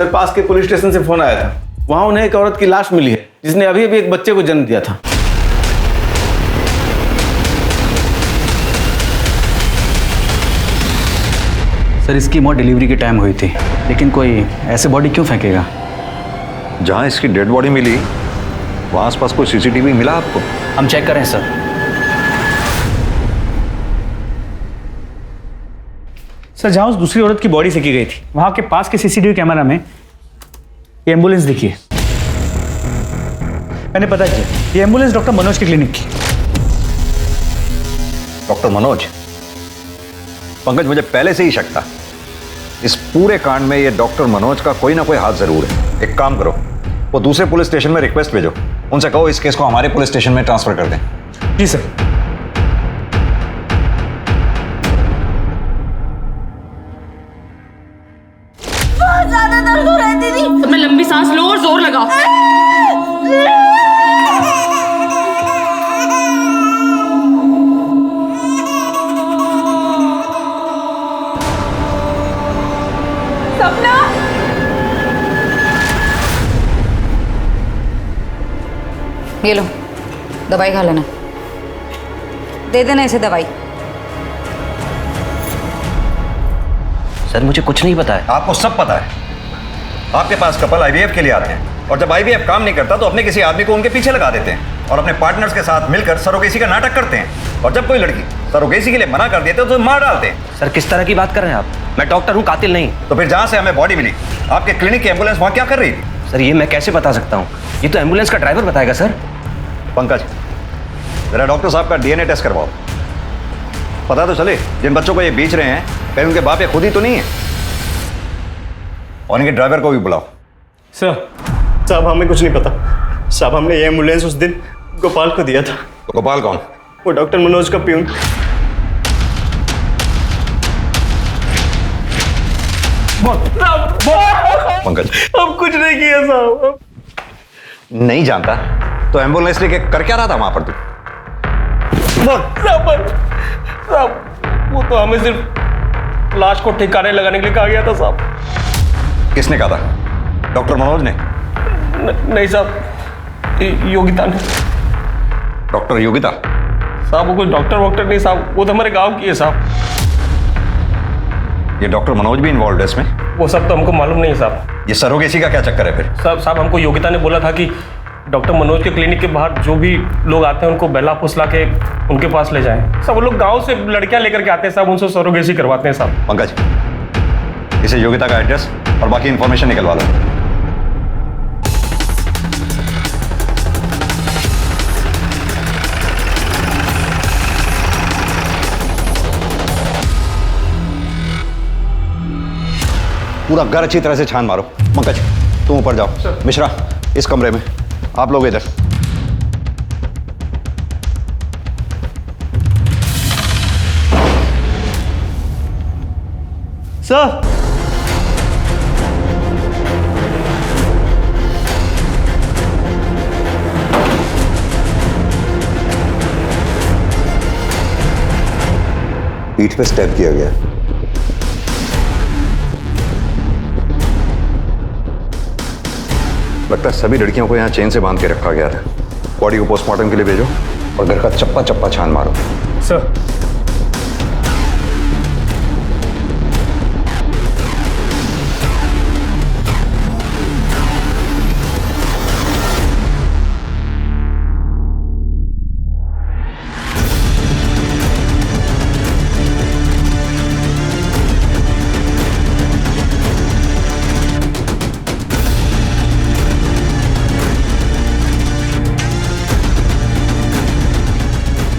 पास के पुलिस स्टेशन से फोन आया था, वहां उन्हें एक औरत की लाश मिली है जिसने अभी अभी एक बच्चे को जन्म दिया था। सर इसकी मौत डिलीवरी के टाइम हुई थी, लेकिन कोई ऐसे बॉडी क्यों फेंकेगा? जहाँ इसकी डेड बॉडी मिली वहाँ आसपास कोई सीसीटीवी मिला आपको? हम चेक करें सर। सर जहाँ उस दूसरी औरत की बॉडी फेंकी गई थी वहाँ के पास के सीसीटीवी कैमरा में ये एम्बुलेंस दिखी है। मैंने पता किया, ये एम्बुलेंस डॉक्टर मनोज की क्लिनिक की। डॉक्टर मनोज? पंकज, मुझे पहले से ही शक था इस पूरे कांड में ये डॉक्टर मनोज का कोई ना कोई हाथ जरूर है। एक काम करो, वो दूसरे पुलिस स्टेशन में रिक्वेस्ट भेजो, उनसे कहो इस केस को हमारे पुलिस स्टेशन में ट्रांसफर कर दें। जी सर। बहुत ज्यादा दर्द हो रहा है दीदी। तुमने लंबी सांस लो और जोर लगाओ। सपना, ये लो दवाई खा लेना, दे देना इसे दवाई। सर मुझे कुछ नहीं पता है। आपको सब पता है। आपके पास कपल आईवीएफ के लिए आते हैं और जब आईवीएफ काम नहीं करता तो अपने किसी आदमी को उनके पीछे लगा देते हैं और अपने पार्टनर्स के साथ मिलकर सरोगेसी का नाटक करते हैं। और जब कोई लड़की सरोगेसी के लिए मना कर देते तो मार डालते हैं। सर किस तरह की बात कर रहे हैं आप? मैं डॉक्टर हूँ, कातिल नहीं। तो फिर जहाँ से हमें बॉडी मिली आपके क्लिनिक की एम्बुलेंस वहाँ क्या कर रही थी? सर ये मैं कैसे बता सकता हूँ? ये तो एम्बुलेंस का ड्राइवर बताएगा सर। पंकज, जरा डॉक्टर साहब का डीएनए टेस्ट करवाओ, पता तो चले जिन बच्चों को ये बेच रहे हैं कहीं उनके बाप या खुद ही तो नहीं है। और इनके ड्राइवर को भी बुलाओ। साहब हमें कुछ नहीं पता साहब। हमने ये एम्बुलेंस उस दिन गोपाल को दिया था। तो गोपाल कौन? वो डॉक्टर मनोज का प्यून। पंकज, हम कुछ नहीं किया साहब। नहीं जानता तो एम्बुलेंस लेके कर क्या रहा था वहां पर तू? साहब वो तो हमें सिर्फ लाश को ठिकाने लगाने के लिए कहा गया था साहब। किसने कहा था? डॉक्टर मनोज ने? नहीं साहब, योगिता ने। डॉक्टर योगिता? साहब वो कोई डॉक्टर वॉक्टर नहीं साहब, वो तो हमारे गांव की है साहब। ये डॉक्टर मनोज भी इन्वॉल्व है इसमें? वो सब तो हमको मालूम नहीं है साहब। ये सरोगेसी का क्या चक्कर है फिर? साहब हमको योगिता ने बोला था कि डॉक्टर मनोज के क्लिनिक के बाहर जो भी लोग आते हैं उनको बहला फुसला के उनके पास ले जाएं। सब वो लोग गांव से लड़कियां लेकर के आते हैं साहब, उनसे सरोगेसी करवाते हैं साहब। पंकज, इसे योगिता का एड्रेस और बाकी इंफॉर्मेशन निकलवा लो। पूरा घर अच्छी तरह से छान मारो। पंकज तुम ऊपर जाओ, मिश्रा इस कमरे में, आप लोग इधर। सर पीठ पे स्टेप किया गया। लगता है सभी लड़कियों को यहाँ चेन से बांध के रखा गया था। बॉडी को पोस्टमार्टम के लिए भेजो और घर का चप्पा चप्पा छान मारो। सर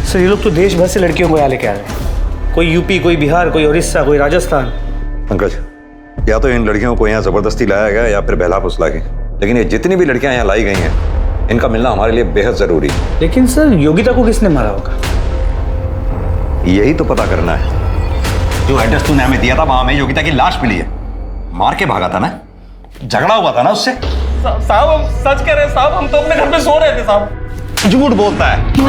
सर ये लोग तो देश भर से लड़कियों को यहाँ लेके आ रहे हैं। कोई यूपी, कोई बिहार, कोई उड़ीसा, कोई राजस्थान। पंकज, या तो इन लड़कियों को यहाँ जबरदस्ती लाया गया या फिर बहला फुसला के, लेकिन ये जितनी भी लड़कियां यहाँ लाई गई हैं इनका मिलना हमारे लिए बेहद जरूरी है। लेकिन सर योगिता को किसने मारा होगा? यही तो पता करना है। जो एड्रेस तूने हमें दिया था वहां हमें योगिता की लाश मिली है। मार के भागा था ना, झगड़ा हुआ था ना उससे। साहब हम सच कह रहे हैं साहब, हम तो अपने घर पे सो रहे थे साहब। झूठ बोलता है। झूठ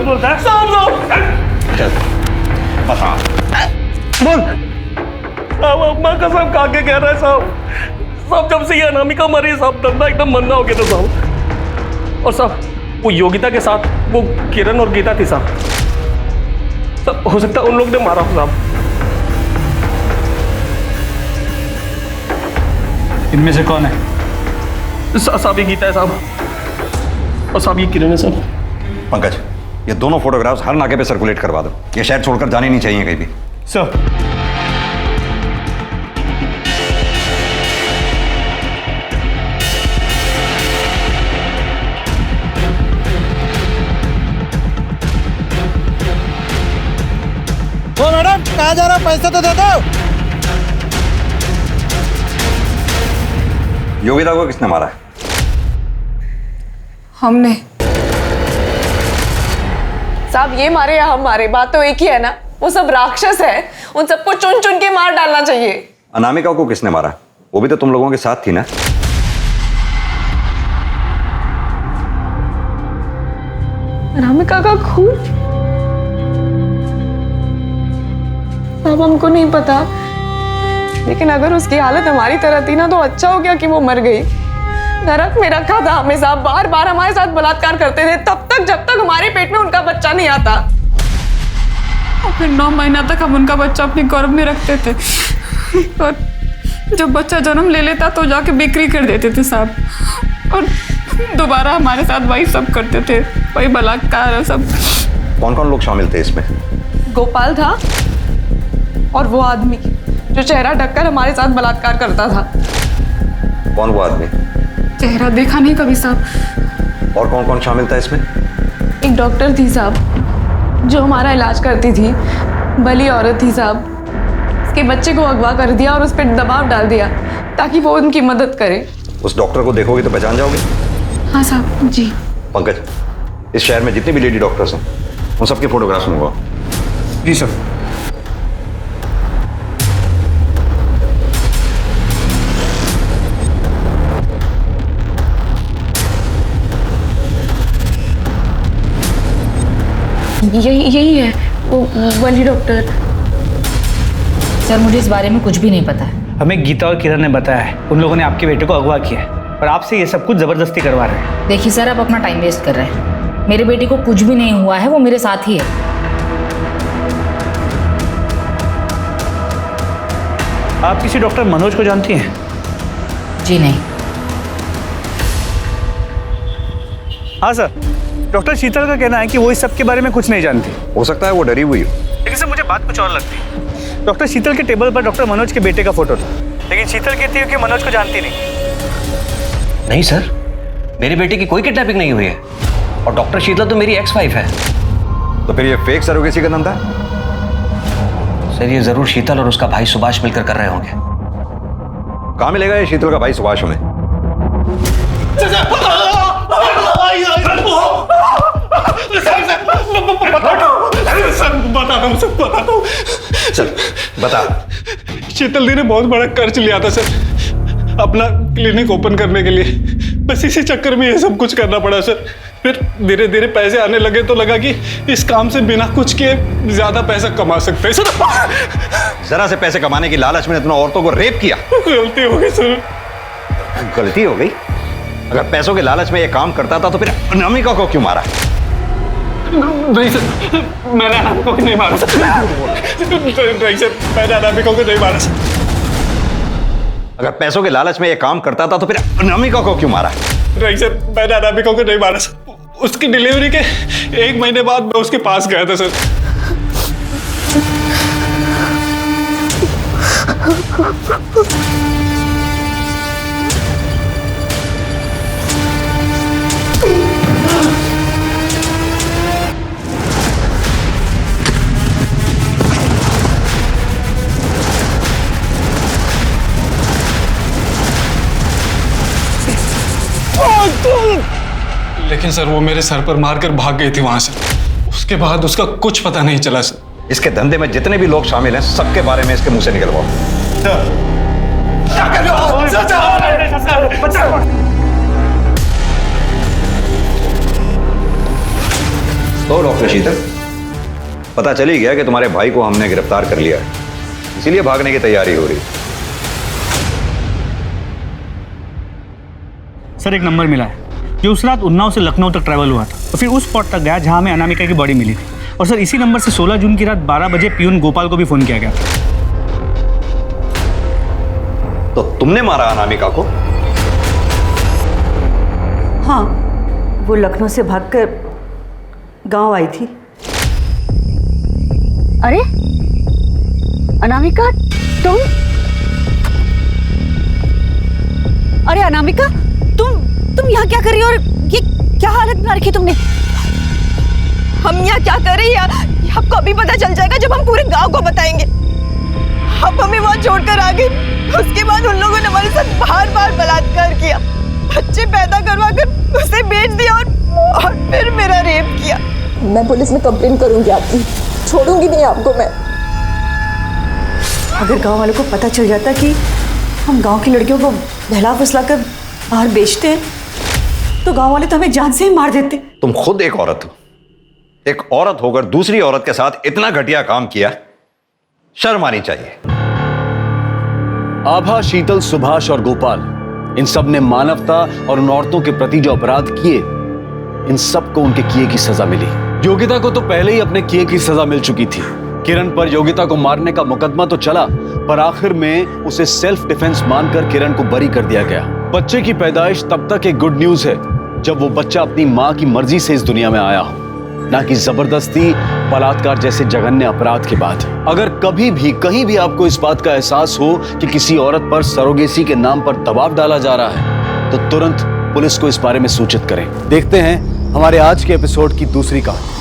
बोलता है। चल बता, बोल। साहब माँ कसम खा के कह रहा है साहब, साहब जब से ये अनामिका मरी साहब धंधा एकदम मंदा हो गया था साहब। और साहब वो योगिता के साथ वो किरण और गीता थी साहब। साहब हो सकता है उन लोग ने मारा हो साहब। इनमें से कौन है? साहब ये गीता है साहब, और साहब ये किरण है साहब। पंकज, ये दोनों फोटोग्राफ्स हर नाके पे सर्कुलेट करवा दो। ये शहर छोड़कर जाने नहीं चाहिए कहीं भी। सर। ओ मैडम, कहाँ जा रहा? पैसा तो दे दो। योगिता को किसने मारा है? हमने। साहब ये मारे या हम मारे, बात तो एक ही है ना। वो सब राक्षस है, उन सबको चुन चुन के मार डालना चाहिए। अनामिका को किसने मारा? वो भी तो तुम लोगों के साथ थी ना? अनामिका का खून? साहब हमको नहीं पता, लेकिन अगर उसकी हालत हमारी तरह थी ना तो अच्छा हो गया कि वो मर गई। नरक में रखा था हमें साहब, बार बार हमारे साथ बलात्कार करते थे तब तक जब तक हमारे पेट में उनका बच्चा नहीं आता। और फिर 9 महीना तक हम उनका बच्चा अपने गर्भ में रखते थे, और जब बच्चा जन्म ले लेता तो जाके बिक्री कर देते थे साहब, और दोबारा हमारे साथ वही सब करते थे, वही बलात्कार और सब। कौन कौन लोग शामिल थे इसमें? गोपाल था और वो आदमी जो चेहरा ढककर हमारे साथ बलात्कार करता था। कौन वो आदमी? चेहरा देखा नहीं कभी साहब। और कौन कौन शामिल था इसमें? एक डॉक्टर थी साहब जो हमारा इलाज करती थी, भली औरत थी साहब। उसके बच्चे को अगवा कर दिया और उस पर दबाव डाल दिया ताकि वो उनकी मदद करे। उस डॉक्टर को देखोगे तो पहचान जाओगे? हाँ साहब जी। पंकज, इस शहर में जितने भी लेडी डॉक्टर्स हैं उन सबके फोटोग्राफ्स मंगवाओ। जी सर। यही है वो वाली डॉक्टर। सर मुझे इस बारे में कुछ भी नहीं पता है। हमें गीता और किरण ने बताया है उन लोगों ने आपके बेटे को अगवा किया है और आपसे ये सब कुछ जबरदस्ती करवा रहे हैं। देखिए सर, आप अपना टाइम वेस्ट कर रहे हैं। मेरे बेटे को कुछ भी नहीं हुआ है, वो मेरे साथ ही है। आप किसी डॉक्टर मनोज को जानती हैं? जी नहीं। हाँ सर, डॉक्टर शीतल का कहना है कि वो इस सब के बारे में कुछ नहीं जानती। हो सकता है वो डरी हुई हो। लेकिन सर मुझे बात कुछ और लगती है। डॉक्टर शीतल के टेबल पर डॉक्टर मनोज के बेटे का फोटो था, लेकिन शीतल कहती है कि मनोज को जानती नहीं। नहीं सर, मेरे बेटे की कोई किडनैपिंग नहीं हुई है, और डॉक्टर शीतल तो मेरी एक्स वाइफ है। तो फिर ये फेक सरोगेसी का धंधा? सर ये जरूर शीतल और उसका भाई सुभाष मिलकर कर रहे होंगे। कहाँ मिलेगा ये शीतल का भाई सुभाष हमें? बताता हूँ। चल बता। शीतल दी ने बहुत बड़ा कर्ज लिया था सर अपना क्लिनिक ओपन करने के लिए, बस इसी चक्कर में ये सब कुछ करना पड़ा सर। फिर धीरे धीरे पैसे आने लगे तो लगा कि इस काम से बिना कुछ किए ज्यादा पैसा कमा सकते हैं सर। जरा से पैसे कमाने की लालच में तुमने औरतों को रेप किया। गलती हो गई सर। गलती हो गई? अगर पैसों के लालच में ये काम करता था तो फिर अनामिका को क्यों मारा? नहीं सर, मैंने अनामिका को नहीं मारा सर। नहीं सर, मैंने अनामिका को नहीं मारा सर। अगर पैसों के लालच में ये काम करता था तो फिर अनामिका को क्यों मारा? नहीं सर, मैंने अनामिका को नहीं मारा सर। उसकी डिलीवरी के 1 महीने बाद मैं उसके पास गया था सर। लेकिन सर वो मेरे सर पर मारकर भाग गई थी वहां से। उसके बाद उसका कुछ पता नहीं चला सर। इसके धंधे में जितने भी लोग शामिल हैं सबके बारे में इसके मुंह से निकलवाओ। क्या कर रहे हो? तो डॉक्टर शीतल, पता चल ही गया कि तुम्हारे भाई को हमने गिरफ्तार कर लिया है, इसीलिए भागने की तैयारी हो रही। सर एक नंबर मिला है जो उस रात उन्नाव से लखनऊ तक ट्रैवल हुआ था, तो फिर उस स्पॉट तक गया जहां हमें अनामिका की बॉडी मिली थी, और सर इसी नंबर से 16 जून की रात 12 बजे पियून गोपाल को भी फोन किया गया। तो तुमने मारा अनामिका को? हाँ, वो लखनऊ से भागकर गांव आई थी। अरे अनामिका, तुम? अरे अनामिका, तुम यहाँ क्या कर रही हो और ये क्या हालत बना रखी तुमने? हम यहाँ क्या कर रहे हैं ये आपको अभी पता चल जाएगा जब हम पूरे गांव को बताएंगे। अब हमें वहाँ छोड़कर आ गए, उसके बाद उन लोगों ने हमारे साथ बार बार बलात्कार किया, बच्चे पैदा करवा कर उसे बेच दिया और फिर मेरा रेप किया। मैं पुलिस में कंप्लेन करूंगी आपकी, छोड़ूंगी नहीं आपको मैं। अगर गांव वालों को पता चल जाता कि हम गांव की लड़कियों को बहला फुसला कर बाहर बेचते हैं तो गांव वाले तो हमें जान से ही मार देते। तुम खुद एक औरत हो, एक औरत होकर दूसरी औरत के साथ इतना घटिया काम किया, शर्म आनी चाहिए। आभा, शीतल, सुभाष और गोपाल, इन सब ने मानवता और उन औरतों के प्रति जो अपराध किए, इन सब को उनके किए की सजा मिली। योगिता को तो पहले ही अपने किए की सजा मिल चुकी थी। किरण पर योगिता को मारने का मुकदमा तो चला, पर आखिर में उसे सेल्फ डिफेंस मानकर किरण को बरी कर दिया गया। बच्चे की पैदाइश तब तक एक गुड न्यूज है जब वो बच्चा अपनी मां की मर्जी से इस दुनिया में आया हो, ना कि जबरदस्ती, बलात्कार जैसे जघन्य अपराध के बाद। अगर कभी भी कहीं भी आपको इस बात का एहसास हो कि किसी औरत पर सरोगेसी के नाम पर दबाव डाला जा रहा है तो तुरंत पुलिस को इस बारे में सूचित करें। देखते हैं हमारे आज के एपिसोड की दूसरी कहानी।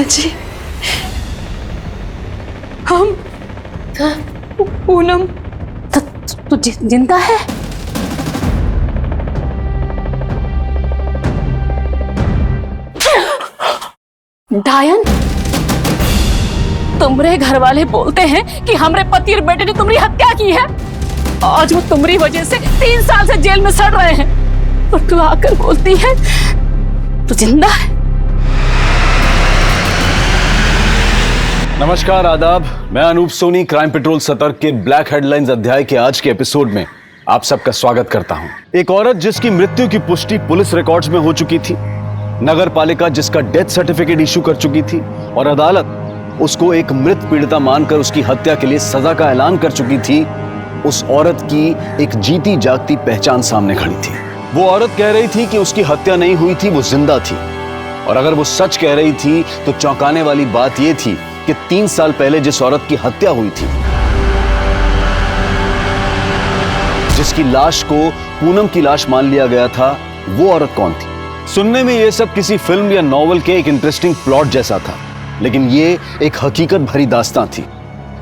जी, हम पूनम तू जिंदा है? डायन, तुम्हारे घर वाले बोलते हैं कि हमारे पति और बेटे ने तुम्हारी हत्या की है। आज वो तुम्हारी वजह से 3 साल से जेल में सड़ रहे हैं और तू आकर बोलती है तू जिंदा है। नमस्कार, आदाब। मैं अनूप सोनी क्राइम पेट्रोल सतर्क के ब्लैक हेडलाइंस अध्याय के आज के एपिसोड में आप सबका स्वागत करता हूं। एक औरत जिसकी मृत्यु की पुष्टि पुलिस रिकॉर्ड्स में हो चुकी थी, नगर पालिका जिसका डेथ सर्टिफिकेट इशू कर चुकी थी और अदालत उसको एक मृत पीड़िता मानकर उसकी हत्या के लिए सजा का ऐलान कर चुकी थी, उस औरत की एक जीती जागती पहचान सामने खड़ी थी। वो औरत कह रही थी कि उसकी हत्या नहीं हुई थी, वो जिंदा थी। और अगर वो सच कह रही थी तो चौंकाने वाली बात यह थी कि 3 साल पहले जिस औरत की हत्या हुई थी, जिसकी लाश को पूनम की लाश मान लिया गया था, वो औरत कौन थी? सुनने में ये सब किसी फिल्म या नॉवल के एक इंटरेस्टिंग प्लॉट जैसा था, लेकिन ये एक हकीकत भरी दास्तां थी।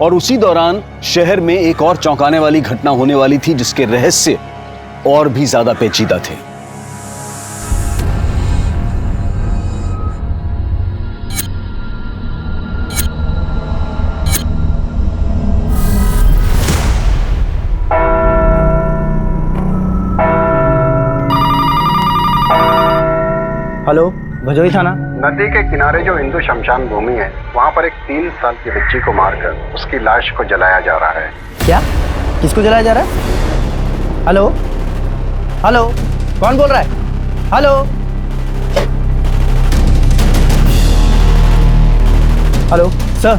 और उसी दौरान शहर में एक और चौंकाने वाली घटना होने वाली थी जिसके रहस्य और भी ज्यादा पेचीदा थे। हेलो, भजोई थाना। नदी के किनारे जो हिंदू शमशान भूमि है, वहाँ पर एक 3 साल की बच्ची को मारकर उसकी लाश को जलाया जा रहा है। क्या? किसको जलाया जा रहा है? हेलो हेलो, कौन बोल रहा है? Hello hello sir,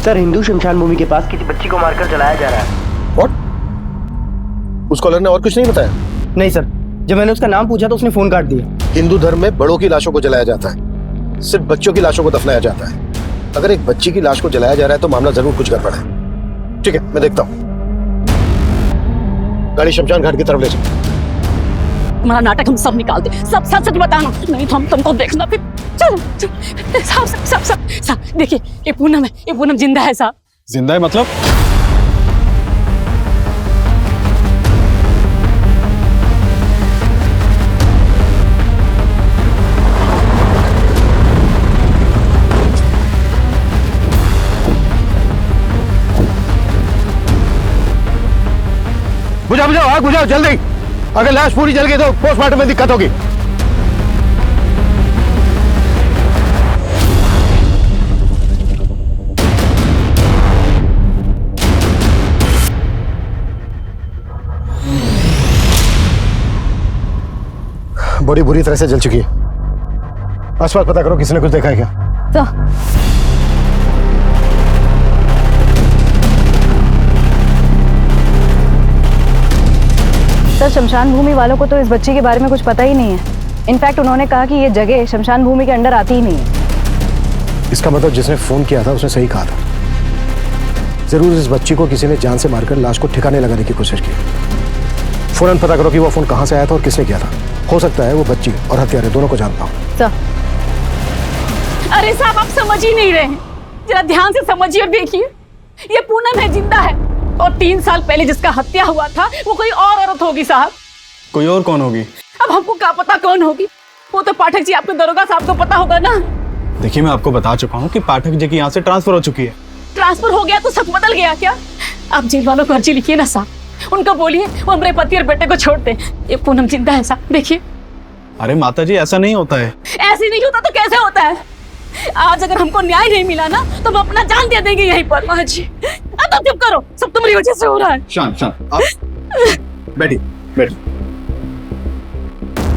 sir Hindu शमशान भूमि के पास किसी बच्ची को मारकर जलाया जा रहा है। व्हाट? उस कॉलर ने और कुछ नहीं बताया? नहीं सर, जब मैंने उसका नाम पूछा तो उसने फोन काट दिया। हिंदू धर्म में बड़ों की लाशों को जलाया जाता है, सिर्फ बच्चों की लाशों को दफनाया जाता है। अगर एक बच्ची की लाश को जलाया जा रहा है तो मामला जरूर कुछ गड़बड़ है। ठीक है, मैं देखता हूँ। गाड़ी शमशान घाट की तरफ ले चलो। तुम्हारा नाटक हम सब निकाल दे, सब सच सच बताना, नहीं तो हम तुमको देखना फिर। चलो चलो साहब साहब साहब साहब, देखिए ये पूनम है, ये पूनम जिंदा है साहब। जिंदा है मतलब? बुझाओ बुझाओ, आग बुझाओ जल्दी। अगर लाश पूरी जल गई तो पोस्टमार्टम में दिक्कत होगी। बॉडी बुरी तरह से जल चुकी है। आसपास पता करो किसी ने कुछ देखा है क्या? तो सर, शमशान भूमि वालों को तो इस बच्ची के बारे में कुछ पता ही नहीं है। इनफैक्ट उन्होंने कहा कि ये जगह शमशान भूमि के अंडर आती ही नहीं है। इसका मतलब जिसने फोन किया था उसने सही कहा था। जरूर इस बच्ची को किसी ने जान से मारकर लाश को ठिकाने लगाने की कोशिश की। फौरन पता करो कि वो फोन कहां से आया था और किसने किया था। हो सकता है वो बच्ची और हत्यारे दोनों को जानता हो। अरे साहब, आप समझ ही नहीं रहे हैं, जरा ध्यान से समझिए और देखिए। ये पूनम है, जिंदा है, और 3 साल पहले जिसका हत्या हुआ था वो कोई और औरत होगी साहब। कोई और कौन होगी? अब हमको क्या पता कौन होगी, वो तो पाठक जी आपके दरोगा साहब को पता होगा ना। देखिए, मैं आपको बता चुका हूँ कि पाठक जी की यहाँ से ट्रांसफर हो चुकी है। ट्रांसफर हो गया तो सब बदल गया क्या? आप जेल वालों को अर्जी लिखिए ना साहब, उनको बोलिए वो हमारे पति और बेटे को छोड़ दे। ये पूनम जिंदा है साहब, देखिए। अरे माता जी, ऐसा नहीं होता है। ऐसे नहीं होता तो कैसे होता है? आज अगर हमको न्याय नहीं मिला ना तो हम अपना जान दे देंगे यहीं पर। माँ जी, अब तो चुप करो, सब तुम्हारी वजह से हो रहा है। शांत शांत, आप बैठिए बैठिए।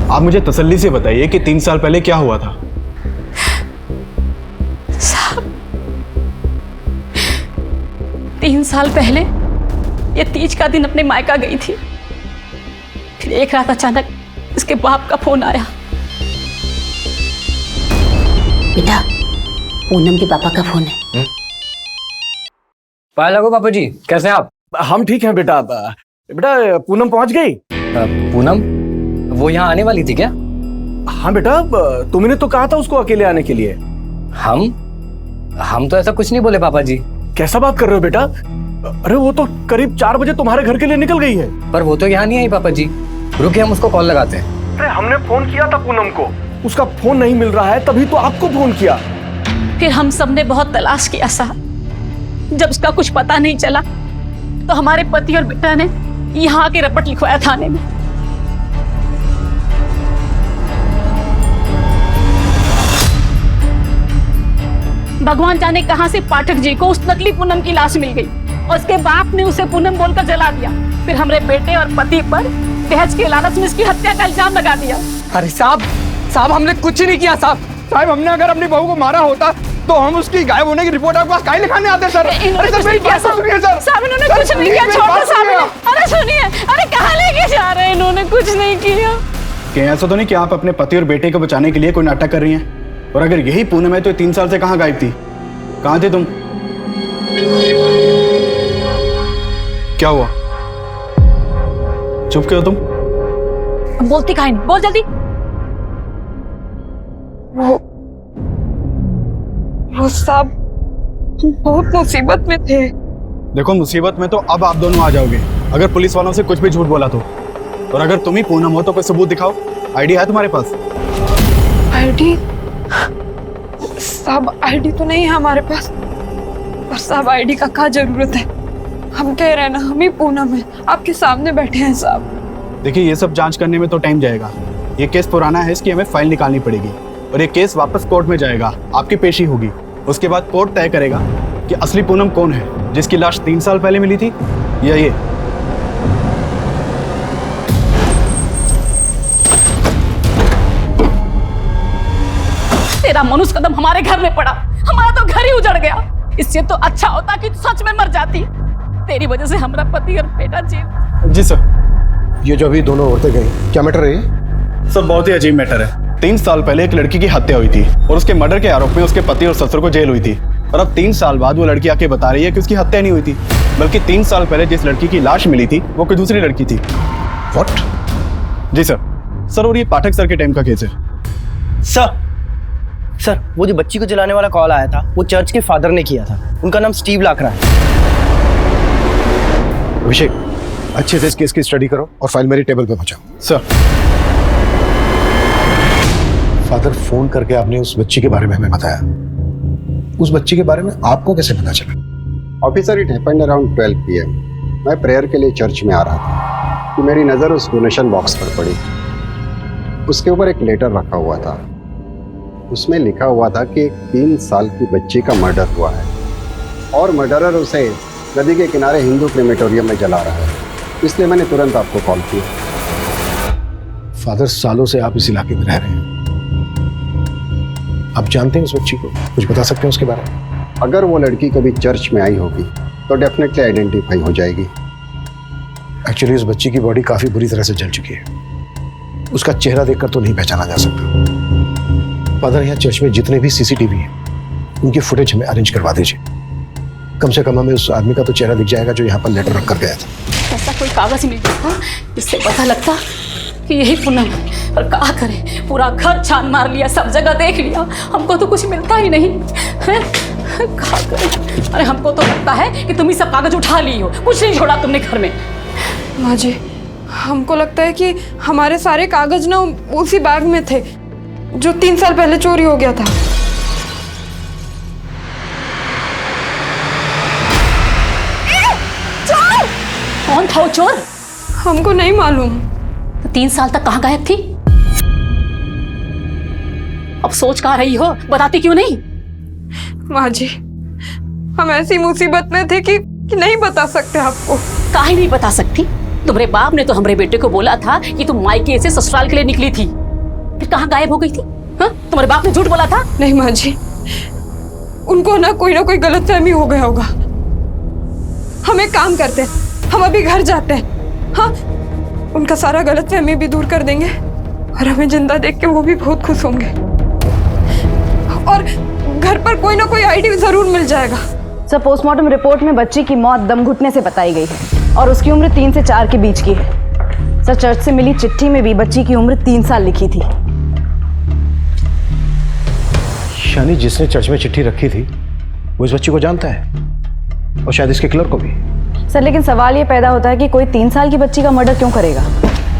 आप मुझे तसल्ली से बताइए कि 3 साल पहले क्या हुआ था? साहब, 3 साल पहले ये तीज का दिन अपने मायका गई थी। फिर एक रात अचानक इसके बाप का फोन आया। बेटा, पूनम के पापा का फोन है। पाया लगो पापा जी, कैसे हैं आप? हम ठीक हैं बेटा। बेटा, पूनम पहुंच गई? पूनम वो यहाँ आने वाली थी क्या? हाँ बेटा, तुमने तो कहा था उसको अकेले आने के लिए। हम तो ऐसा कुछ नहीं बोले पापा जी। कैसा बात कर रहे हो बेटा? अरे वो तो करीब 4 बजे तुम्हारे घर के लिए निकल गई है। पर वो तो यहाँ नहीं आई पापा जी। रुकिए, हम उसको कॉल लगाते हैं। अरे हमने फोन किया था पूनम को, उसका फोन नहीं मिल रहा है, तभी तो आपको फोन किया। फिर हम सब ने बहुत तलाश किया साहब। जब उसका कुछ पता नहीं चला तो हमारे पति और बेटा ने यहाँ के रपट लिखवाया थाने में। भगवान जाने कहां से पाठक जी को उस नकली पूनम की लाश मिल गई और उसके बाप ने उसे पूनम बोलकर जला दिया। फिर हमारे बेटे और पति पर दहेज के लालच में इसकी हत्या का इल्जाम लगा दिया। अरे साहब, हमने कुछ नहीं किया साहब। हमने अगर अपनी बहू को मारा होता तो हम उसकी गायब होने की रिपोर्ट आपके पास काहे लिखाने आते सर? अरे सर, मेरी बात सुनिए सर। साहब, इन्होंने कुछ नहीं किया, छोड़ो साहब। अरे सुनिए, अरे कहाँ लेके जा रहे हैं? इन्होंने कुछ नहीं किया। क्या ऐसा तो नहीं कि आप अपने पति और बेटे को बचाने के लिए कोई नाटक कर रही हैं? और अगर यही पूनम है तो 3 साल से कहाँ गायब थी? कहाँ थे तुम? क्या हुआ? चुप क्यों तुम? बोलती काहे नहीं? बोल जल्दी। वो साहब, बहुत मुसीबत में थे। देखो मुसीबत में तो अब आप दोनों आ जाओगे अगर पुलिस वालों से कुछ भी झूठ बोला तो। और अगर तुम ही पूनम हो तो कोई सबूत दिखाओ। आईडी है तुम्हारे पास? आईडी? साहब आईडी तो नहीं है हमारे पास। और साहब आईडी का क्या जरूरत है? हम कह रहे हैं ना, हम ही पूनम है, आपके सामने बैठे हैं साहब। देखिए ये सब जांच करने में तो टाइम जाएगा। ये केस पुराना है, इसकी हमें फाइल निकालनी पड़ेगी और ये केस वापस कोर्ट में जाएगा, आपकी पेशी होगी। उसके बाद कोर्ट तय करेगा कि असली पूनम कौन है, जिसकी लाश 3 साल पहले मिली थी या ये। तेरा मनुष्य कदम हमारे घर में पड़ा, हमारा तो घर ही उजड़ गया। इससे तो अच्छा होता कि तू सच में मर जाती। तेरी वजह से हमारा पति और बेटा जेल। जी सर। ये जो अभी दोनों औरतें गई, क्या मैटर है ये? सर बहुत ही अजीब मैटर है। 3 साल पहले एक लड़की की हत्या हुई थी और उसके मर्डर के आरोप में उसके पति और ससुर को जेल हुई थी। और अब 3 साल बाद वो लड़की आके बता रही है कि उसकी हत्या नहीं हुई थी, बल्कि 3 साल पहले जिस लड़की की लाश मिली थी वो कोई दूसरी लड़की थी। व्हाट? Ji sir. सर और ये पाठक सर के टाइम का केस है। सर वो जो बच्ची को जलाने वाला कॉल आया था वो चर्च के फादर ने किया था। उनका नाम स्टीव लाकरा है। अभिषेक अच्छे से इस केस की स्टडी करो और फाइल मेरी टेबल पे पहुंचाओ। सर। फादर फोन करके आपने उस बच्ची के बारे में हमें बताया। उस बच्ची के बारे में आपको कैसे पता चला? Officer it happened around 12 PM। मैं प्रेयर के लिए चर्च में आ रहा था कि मेरी नज़र उस डोनेशन बॉक्स पर पड़ी। उसके ऊपर एक लेटर रखा हुआ था। उसमें लिखा हुआ था कि एक 3 साल की बच्ची का मर्डर हुआ है और मर्डरर उसे नदी के किनारे हिंदू क्रेमेटोरियम में जला रहा है। इसलिए मैंने तुरंत आपको कॉल किया। फादर सालों से आप इस इलाके में रह रहे हैं, आप जानते हैं उस बच्ची को? कुछ बता सकते हैं उसके बारे में? अगर वो लड़की कभी चर्च में आई होगी तो डेफिनेटली आइडेंटिफाई हो जाएगी। एक्चुअली उस बच्ची की बॉडी काफी बुरी तरह से जल चुकी है। उसका चेहरा देखकर तो नहीं पहचाना जा सकता। फादर यहाँ चर्च में जितने भी CCTV हैं उनकी फुटेज हमें अरेंज करवा दीजिए। कम से कम हमें उस आदमी का तो चेहरा दिख जाएगा जो यहाँ पर लेटर रख कर गया था। ऐसा कोई कागज मिल जाता जिससे पता लगता कि यही पूनम है। पर क्या करें, पूरा घर छान मार लिया, सब जगह देख लिया, हमको तो कुछ मिलता ही नहीं है। क्या करें? अरे हमको तो लगता है कि तुम ही सब कागज उठा ली हो, कुछ नहीं छोड़ा तुमने घर में। माँ जी हमको लगता है कि हमारे सारे कागज ना उसी बैग में थे जो 3 साल पहले चोरी हो गया था। चोर? कौन था वो चोर? हमको नहीं मालूम। तो 3 साल तक कहाँ गायब थी? अब सोच कहाँ रही हो, बताती क्यों नहीं? माँ जी हम ऐसी मुसीबत में थे कि नहीं बता सकते आपको। काहे नहीं बता सकती? तुम्हारे बाप ने तो हमारे बेटे को बोला था कि तुम मायके से ससुराल के लिए निकली थी, फिर कहाँ गायब हो गई थी? हाँ? तुम्हारे बाप ने झूठ बोला था? नहीं माँ जी, उनको ना कोई गलतफहमी हो गया होगा। हम एक काम करते हैं, हम अभी घर जाते हैं। हाँ उनका सारा गलतफहमी भी दूर कर देंगे और हमें जिंदा देख के वो भी बहुत खुश होंगे। और घर पर कोई ना कोई आईडी जरूर मिल जाएगा। सर पोस्टमार्टम रिपोर्ट में बच्ची की मौत दम घुटने से बताई गई है और उसकी उम्र 3 से 4 के बीच की है। सर चर्च से मिली चिट्ठी में भी बच्ची की उम्र 3 साल लिखी थी। यानी जिसने चर्च में चिट्ठी रखी थी वो इस बच्ची को जानता है और शायद इसके क्लर्क को भी। सर लेकिन सवाल ये पैदा होता है कि कोई 3 साल की बच्ची का मर्डर क्यों करेगा?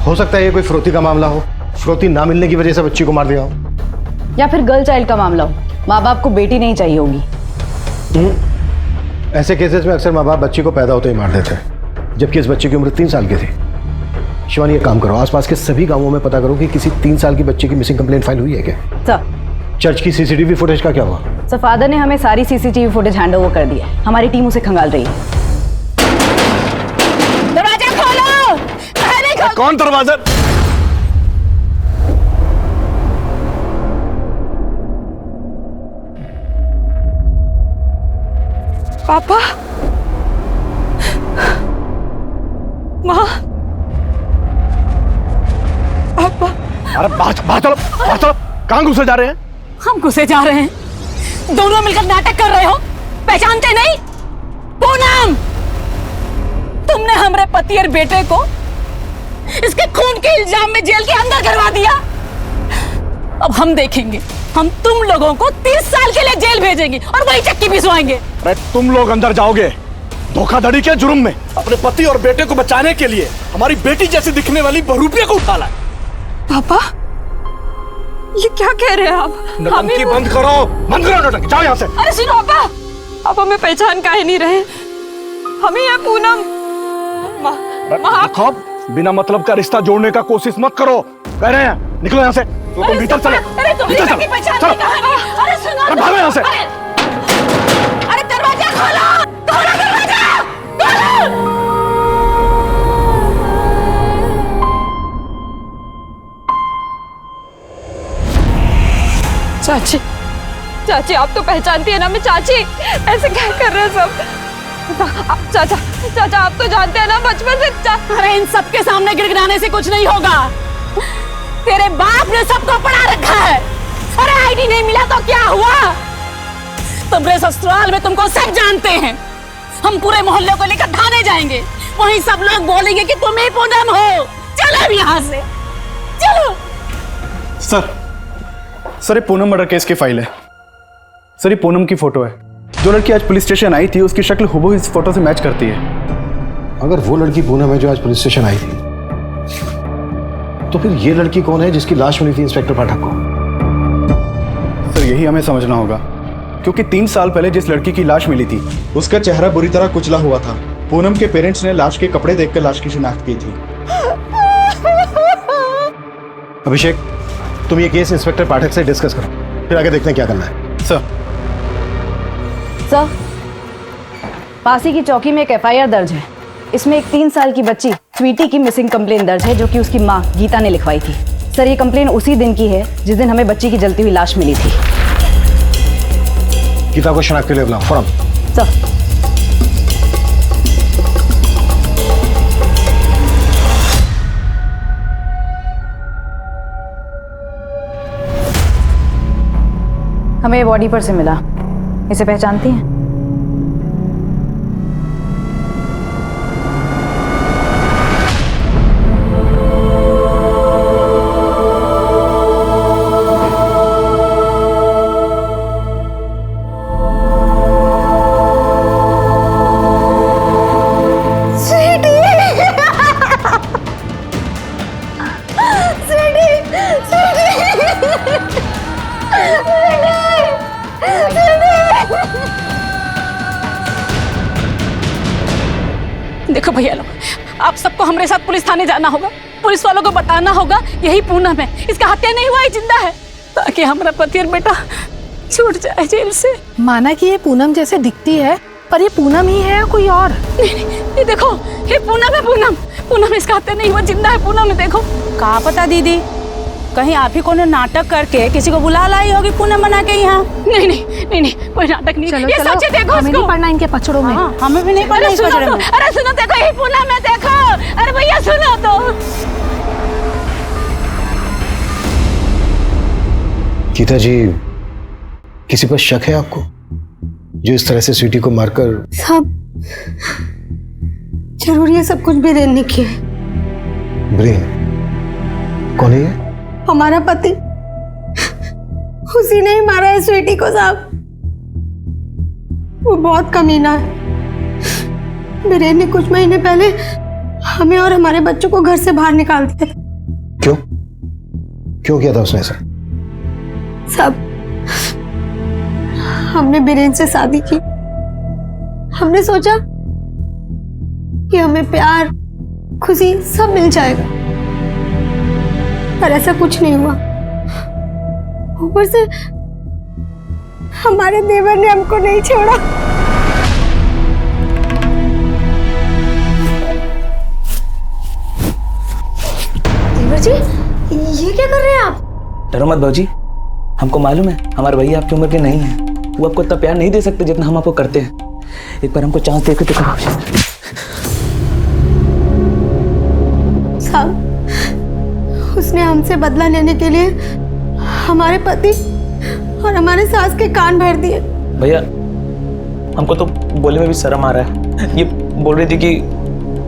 हो सकता है ये कोई फिरौती का मामला हो, फिरौती ना मिलने की वजह से बच्ची को मार दिया हो, या फिर गर्ल चाइल्ड का मामला हो, माँ बाप को बेटी नहीं चाहिए होगी। ऐसे केसेस में अक्सर माँ बाप बच्ची को पैदा होते ही मार देते हैं, जबकि इस बच्चे की उम्र 3 साल की थी। शिवानी ये काम करो, आसपास के सभी गांवों में पता करो कि किसी 3 साल की बच्चे की मिसिंग कंप्लेंट फाइल हुई है क्या। सर चर्च की CCTV फुटेज का क्या हुआ? सर फादर ने हमें सारी CCTV फुटेज हैंड ओवर कर दी है, हमारी टीम उसे खंगाल रही है। दरवाजा खोलो। कौन दरवाजा? पापा, माँ, पापा। अरे बाहर चलो, कहाँ घुसे जा रहे हैं? हम घुसे जा रहे हैं, दोनों मिलकर नाटक कर रहे हो, पहचानते नहीं? पूनम, तुमने हमारे पति और बेटे को इसके खून के इल्जाम में जेल के अंदर करवा दिया। अब हम देखेंगे हम तुम लोगों को 30 साल के लिए जेल भेजेंगे और वही चक्की पिसवाएंगे। अरे तुम लोग अंदर जाओगे धोखाधड़ी के जुर्म में। अपने पति और बेटे को बचाने के लिए हमारी बेटी जैसी दिखने वाली बहरूपिया को उठा लाए। पापा ये क्या कह रहे हैं आप? नौटंकी बंद करो, बंद करो नौटंकी, जाओ यहाँ से। अरे सुनो पापा, आप हमें पहचान काहे नहीं रहे? हमें ये पूनम खौफ बिना मतलब का रिश्ता जोड़ने का कोशिश मत करो, कह रहे हैं। निकलो यहाँ से। तो तुम भीतर चलो, भीतर चलो, चलो। अरे सुनो, भागो यहाँ से। अरे दरवाजा खोलो, खोलो दरवाजा, खोलो। चाची, चाची आप तो पहचानती है ना मैं चाची, ऐसे क्या कर रहे हैं सब? चाचा, चाचा आप तो जानते हैं ना बचपन से। अरे इन सबके सामने गिड़गिड़ाने से कुछ नहीं होगा। तेरे बाप ने सबको पढ़ा रखा है। अरे आईडी नहीं मिला तो क्या हुआ? तुम्हारे ससुराल में तुमको सब जानते हैं। हम पूरे मोहल्ले को लेकर थाने जाएंगे, वहीं सब लोग बोलेंगे कि तुम ही पूनम हो। चलो अब यहाँ से, चलो। सर ये पूनम मर्डर केस की फाइल है। सर ये पूनम की फोटो है। जो लड़की आज पुलिस स्टेशन आई थी उसकी शक्ल हुबहू इस फोटो से मैच करती है। अगर वो लड़की पूनम है जो आज पुलिस स्टेशन आई थी, तो फिर ये लड़की कौन है जिसकी लाश मिली थी इंस्पेक्टर पाठक को? सर यही हमें समझना होगा, क्योंकि 3 साल पहले जिस लड़की की लाश मिली थी उसका चेहरा बुरी तरह कुचला हुआ था। पूनम के पेरेंट्स ने लाश के कपड़े देखकर लाश की शिनाख्त की थी। अभिषेक, तुम ये केस इंस्पेक्टर पाठक से डिस्कस करो, फिर आगे देखते हैं क्या करना है। सर पासी की चौकी में एक एफआईआर दर्ज है। इसमें एक 3 साल की बच्ची स्वीटी की मिसिंग कंप्लेन दर्ज है, जो कि उसकी माँ गीता ने लिखवाई थी। सर ये कंप्लेन उसी दिन की है जिस दिन हमें बच्ची की जलती हुई लाश मिली थी। गीता को शनाख्त के लिए बुलाओ फौरन। सर हमें बॉडी पर से मिला, इसे पहचानती हैं? देखो भैया लोग, आप सबको हमारे साथ पुलिस थाने जाना होगा। पुलिस वालों को बताना होगा यही पूनम है, इसका हत्या नहीं हुआ, ये जिंदा है, ताकि हमारा पति और बेटा छूट जाए जेल से। माना कि ये पूनम जैसे दिखती है, पर ये पूनम ही है या कोई और? नहीं, ये देखो, ये पूनम है। पूनम, पूनम, इसका हत्या नहीं हुआ, जिंदा है पूनम है। देखो। कहाँ पता दीदी, कहीं आप ही कोनो नाटक करके किसी को बुला लाई होगी पूनम बना के यहाँ। नहीं नहीं नहीं नहीं, कोई नाटक नहीं। चलो, ये चलो, सच है, देखो हमें इसको। नहीं पढ़ना इनके पचड़ों में। हाँ, हमें भी नहीं पढ़ना अरे इस सुनो पचड़े तो, में। अरे सुनो, देखो ये पूनम है, देखो। अरे भैया सुनो तो। गीता जी, किसी पर शक है आपको जो इस तरह से स्वीटी को मारकर? सब जरूर ये सब कुछ भी रेन ने किया है। ब्रेन कौन है ये? हमारा पति, उसी ने ही मारा है स्वीटी को साहब। वो बहुत कमीना है। बीरेन ने कुछ महीने पहले हमें और हमारे बच्चों को घर से बाहर निकाल दिया। क्यों? क्यों किया था उसने ऐसा? सब हमने बीरेन से शादी की। हमने सोचा कि हमें प्यार, खुशी सब मिल जाएगा, पर ऐसा कुछ नहीं हुआ। ऊपर से हमारे देवर ने हमको नहीं छोड़ा। देवर जी, ये क्या कर रहे हैं आप? डरो मत भाजी, हमको मालूम है हमारे भैया आपकी उम्र के नहीं है। वो आपको इतना प्यार नहीं दे सकते जितना हम आपको करते हैं। एक बार हमको चांस दे के तो करो। साहब, उसने हमसे बदला लेने के लिए हमारे पति और हमारे सास के कान भर दिए। भैया हमको तो बोलने में भी शर्म आ रहा है। ये बोल रही थी कि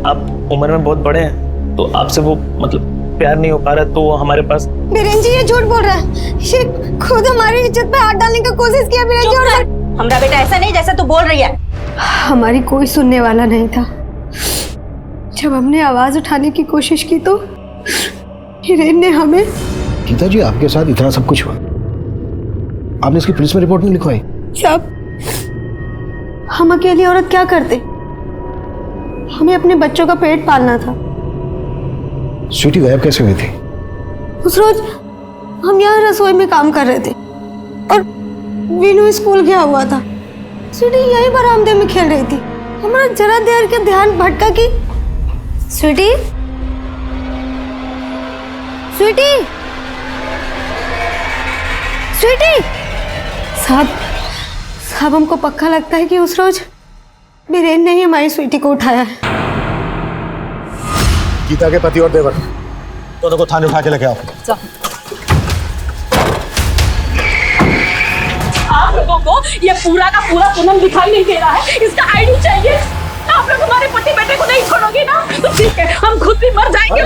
आप उम्र में बहुत बड़े हैं, तो आपसे वो मतलब प्यार नहीं हो पा रहा तो वो हमारे पास। बीरेन जी ये झूठ बोल रहा है, ये खुद हमारी इज्जत पे हाथ डालने की कोशिश किया। बीरेन जी और हमारा बेटा ऐसा नहीं जैसा तू बोल रही है। हमारी कोई सुनने वाला नहीं था। जब हमने आवाज उठाने की कोशिश की तो हिरेन ने हमें। गीता जी आपके साथ इतना सब कुछ हुआ, आपने इसकी पुलिस में रिपोर्ट नहीं लिखवाई? सब हम अकेली औरत क्या करते, हमें अपने बच्चों का पेट पालना था। स्वीटी गायब कैसे हुई थी? उस रोज हम यहाँ रसोई में काम कर रहे थे और वीनू स्कूल गया हुआ था। स्वीटी यहीं बरामदे में खेल रही थी। हमारा जरा देर के ध्यान भटका कि स्वीटी स्वीटी स्वीटी। साहब हमको पक्का लगता है कि उस रोज बीरेन ने ही हमारी स्वीटी को उठाया है। गीता के पति और देवर दोनों को थाने उठा के लेके आओ। आप लोगों को ये पूरा का पूरा पूनम दिखाई नहीं दे रहा है, इसका आईडी चाहिए। आप लोग हमारे पति बेटे को नहीं छोड़ोगे ना तो ठीक है, हम खुद भी मर जाएंगे।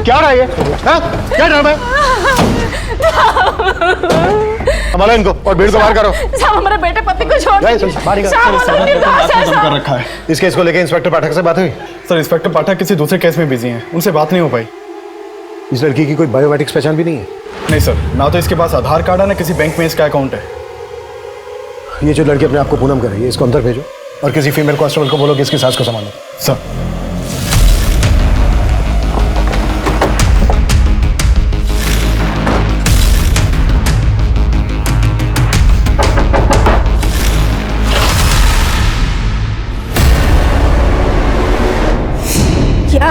क्या रहा ये? क्या ड्रामा है? संभालो इनको और भीड़ को बाहर करो। साहब हमारे बेटे पति को छोड़ कर रखा है। इस केस को लेकर इंस्पेक्टर पाठक से बात हुई? सर इंस्पेक्टर पाठक किसी दूसरे केस में बिजी हैं, उनसे बात नहीं हो पाई। इस लड़की की कोई बायोमेट्रिक्स पहचान भी नहीं है? नहीं सर, ना तो इसके पास आधार कार्ड है ना किसी बैंक में इसका अकाउंट है। ये जो लड़की अपने आप को पूनम कर रही है इसको अंदर भेजो और किसी फीमेल कांस्टेबल को बोलो कि इसकी सास को संभालो। सर क्या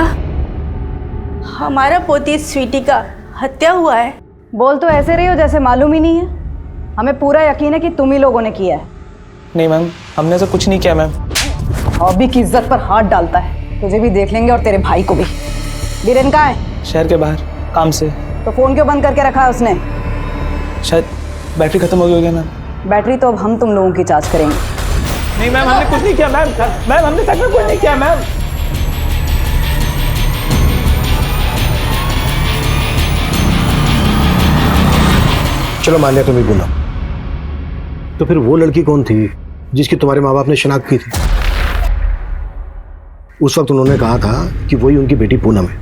हमारा पोती स्वीटी का हत्या हुआ है? बोल तो ऐसे रही हो जैसे मालूम ही नहीं है। हमें पूरा यकीन है कि तुम ही लोगों ने किया है। नहीं मैम, हमने ऐसा कुछ नहीं किया मैम। हॉबी की इज्जत पर हाथ डालता है, तुझे भी देख लेंगे और तेरे भाई को भी। बीरेन कहाँ है? शहर के बाहर काम से। तो फोन क्यों बंद करके रखा है उसने? शायद बैटरी खत्म हो गई होगी मैम। बैटरी तो अब हम तुम लोगों की जांच करेंगे। नहीं मैम, हमने कुछ नहीं किया मैम। मैम हमने सच में कुछ नहीं किया मैम। चलो मान लिया तुम ही पूनम, तो फिर वो लड़की कौन थी जिसकी तुम्हारे माँ बाप ने शिनाख्त की थी? उस वक्त उन्होंने कहा था कि वही उनकी बेटी पूनम है।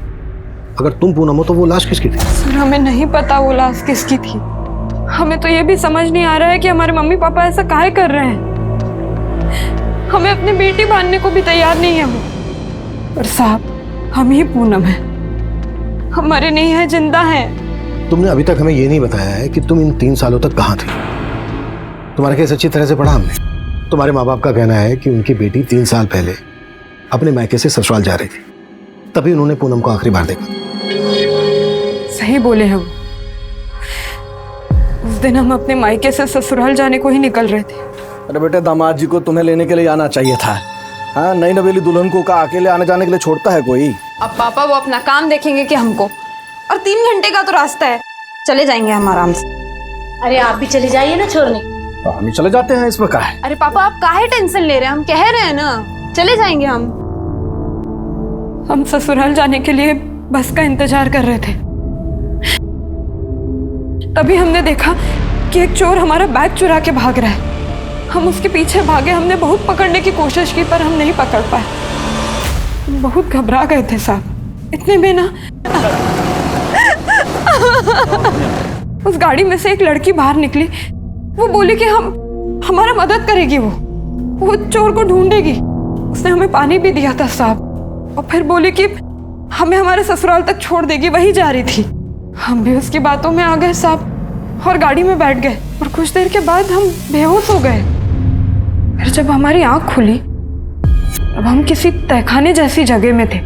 अगर तुम पूनम हो तो वो लाश किसकी थी? सर हमें नहीं पता वो लाश किसकी थी। हमें तो ये भी समझ नहीं आ रहा है कि हमारे मम्मी पापा ऐसा काहे कर रहे हैं। हमें अपनी बेटी मानने को भी तैयार नहीं है वो। पर साहब हम ही पूनम है, हमारे नहीं है, जिंदा है। तुमने अभी तक हमें ये नहीं बताया है कि तुम इन 3 सालों तक कहाँ थी। तुम्हारा केस अच्छी तरह से पढ़ा हमने। तुम्हारे माँ बाप का कहना है कि उनकी बेटी 3 साल पहले अपने मायके से ससुराल जा रही थी, तभी उन्होंने पूनम को आखिरी बार देखा। सही बोले हम। उस दिन हम अपने मायके से ससुराल जाने को ही निकल रहे थे। अरे बेटे, दामाद जी को तुम्हें लेने के लिए आना चाहिए था। हाँ, नई नवेली दुल्हन को का अकेले आने जाने के लिए छोड़ता है कोई? अब पापा वो अपना काम देखेंगे कि हमको? और 3 घंटे का तो रास्ता है, चले जाएंगे हम आराम से। अरे आप भी चले जाइए ना छोड़ने। हम चले जाते हैं, इसमें क्या है? अरे पापा आप काहे टेंशन ले रहे हैं, हम कह रहे हैं ना चले जाएंगे हम। हम ससुराल जाने के लिए बस का इंतजार कर रहे थे, तभी हमने देखा कि एक चोर हमारा बैग चुरा के भाग रहा है। हम उसके पीछे भागे, हमने बहुत पकड़ने की कोशिश की पर हम नहीं पकड़ पाए। बहुत घबरा गए थे साहब। इतने में ना उस गाड़ी में से एक लड़की बाहर निकली। वो बोली कि हमारा मदद करेगी, वो चोर को ढूंढेगी। उसने हमें पानी भी दिया था साहब, और फिर बोली कि हमें हमारे ससुराल तक छोड़ देगी, वही जा रही थी। हम भी उसकी बातों में आ गए साहब और गाड़ी में बैठ गए, और कुछ देर के बाद हम बेहोश हो गए। फिर जब हमारी आंख खुली तब हम किसी तहखाने जैसी जगह में थे।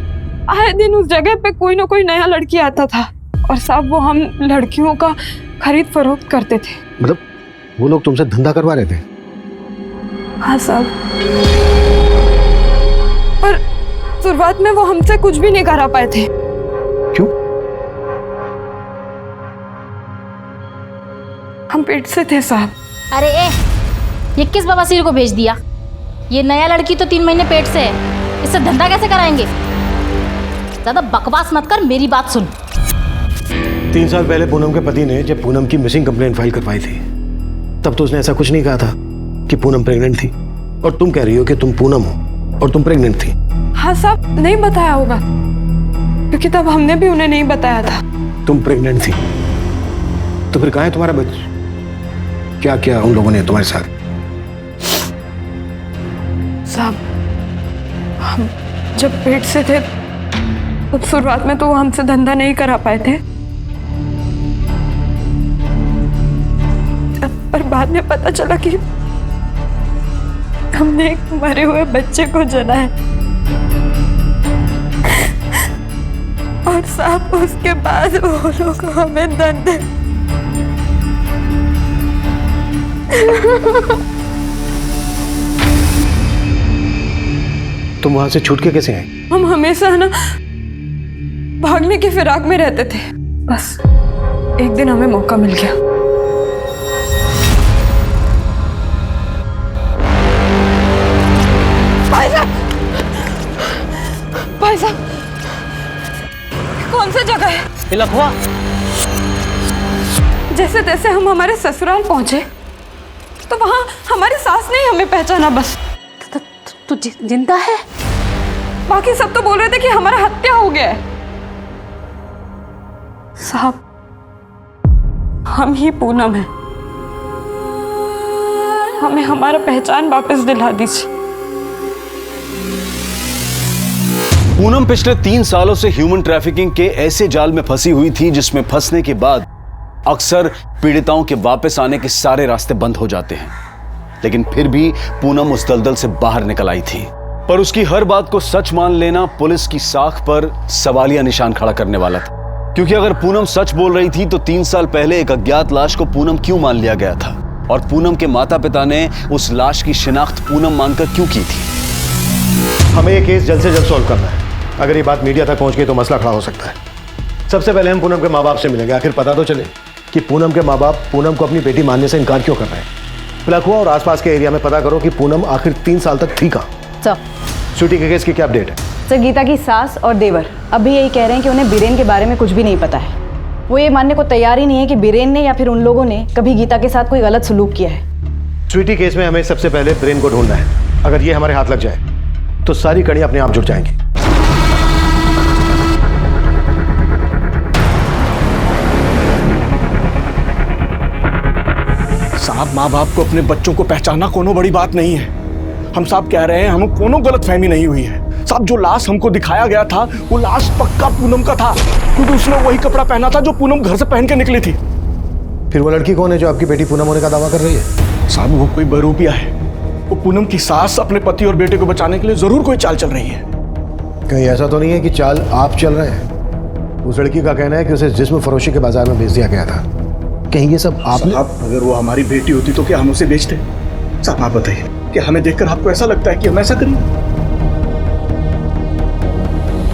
आए दिन उस जगह पे कोई ना कोई नया लड़की आता था, और साहब वो हम लड़कियों का खरीद फरोख्त करते थे। मतलब वो लोग तुमसे धंधा करवा रहे थे? हाँ साहब, पर शुरुआत में वो हमसे कुछ भी नहीं करा पाए थे। क्यों? हम पेट से थे साहब। अरे ये किस बवासीर को भेज दिया? ये नया लड़की तो 3 महीने पेट से है, इससे धंधा कैसे कराएंगे? ज्यादा बकवास मत कर, मेरी बात सुन। 3 साल पहले पूनम के पति ने जब पूनम की मिसिंग कंप्लेंट फाइल करवाई थी, तब तो उसने ऐसा कुछ नहीं कहा था कि पूनम प्रेग्नेंट थी, और तुम कह रही हो कि तुम पूनम हो और तुम प्रेग्नेंट थी। हाँ साहब, नहीं बताया होगा, क्योंकि तब हमने भी उन्हें नहीं बताया था। तुम प्रेग्नेंट थी तो फिर कहाँ है तुम्हारा बच्चा? क्या किया उन लोगों ने तुम्हारे साथ? साहब, हम जब पेट से थे तब शुरुआत में तो वो हमसे धंधा नहीं करा पाए थे, पर बाद में पता चला कि हमने एक मरे हुए बच्चे को जना है। और साहब उसके बाद वो लोग हमें धंधे तुम वहां से छूट के कैसे आए? हम हमेशा ना भागने की फिराक में रहते थे, बस एक दिन हमें मौका मिल गया। भाई साहब, भाई साहब, कौन सी जगह है? लखवा। जैसे तैसे हम हमारे ससुराल पहुंचे तो वहां हमारी सास ने हमें पहचाना। बस तू जिंदा है? बाकी सब तो बोल रहे थे कि हमारा हत्या हो गया है। साहब, हम ही पूनम है, हमें हमारा पहचान वापस दिला दीजिए। पूनम पिछले 3 सालों से ह्यूमन ट्रैफिकिंग के ऐसे जाल में फंसी हुई थी जिसमें फंसने के बाद अक्सर पीड़िताओं के वापस आने के सारे रास्ते बंद हो जाते हैं, लेकिन फिर भी पूनम उस दलदल से बाहर निकल आई थी। पर उसकी हर बात को सच मान लेना पुलिस की साख पर सवालिया निशान खड़ा करने वाला था, क्योंकि अगर पूनम सच बोल रही थी तो 3 साल पहले एक अज्ञात लाश को पूनम क्यों मान लिया गया था, और पूनम के माता पिता ने उस लाश की शिनाख्त पूनम मानकर क्यों की थी। हमें ये केस जल्द से जल्द सॉल्व करना है। अगर ये बात मीडिया तक पहुंच गई तो मसला खड़ा हो सकता है। सबसे पहले हम पूनम के माँ बाप से मिलेंगे, आखिर पता तो चले कि पूनम के माँ बाप पूनम को अपनी बेटी मानने से इनकार क्यों कर रहे हैं। लखवा और आसपास के एरिया में पता करो कि पूनम आखिर 3 साल तक थी कहाँ। सर, स्वीटी के केस की क्या अपडेट है? सर, गीता की सास और देवर अब भी यही कह रहे हैं कि उन्हें बीरेन के बारे में कुछ भी नहीं पता है। वो ये मानने को तैयार ही नहीं है कि बीरेन ने या फिर उन लोगों ने कभी गीता के साथ कोई गलत सलूक किया है। स्वीटी केस में हमें सबसे पहले ब्रेन को ढूंढना है। अगर ये हमारे हाथ लग जाए तो सारी कड़ियां अपने आप जुड़ जाएंगी। साहब, माँ बाप को अपने बच्चों को पहचानना कोनो बड़ी बात नहीं है। हम साहब कह रहे हैं हमें कोनो गलतफहमी नहीं हुई है। साहब, जो लाश हमको दिखाया गया था वो लाश पक्का पूनम का था, क्योंकि उसने वही कपड़ा पहना था जो पूनम घर से पहन के निकली थी। फिर वो लड़की कौन है जो आपकी बेटी पूनम होने का दावा कर रही है? साहब, वो कोई बहरूपिया है। वो पूनम की सास अपने पति और बेटे को बचाने के लिए जरूर कोई चाल चल रही है। कहीं ऐसा तो नहीं है कि चाल आप चल रहे हैं? उस लड़की का कहना है कि उसे जिस्म फरोशी के बाजार में बेच दिया गया था। कहीं ये सब आपने? साहब, अगर वो हमारी बेटी होती तो क्या हम उसे बेचते? साहब, आप बताइए कि हमें देखकर आपको ऐसा लगता है कि हम ऐसा करें?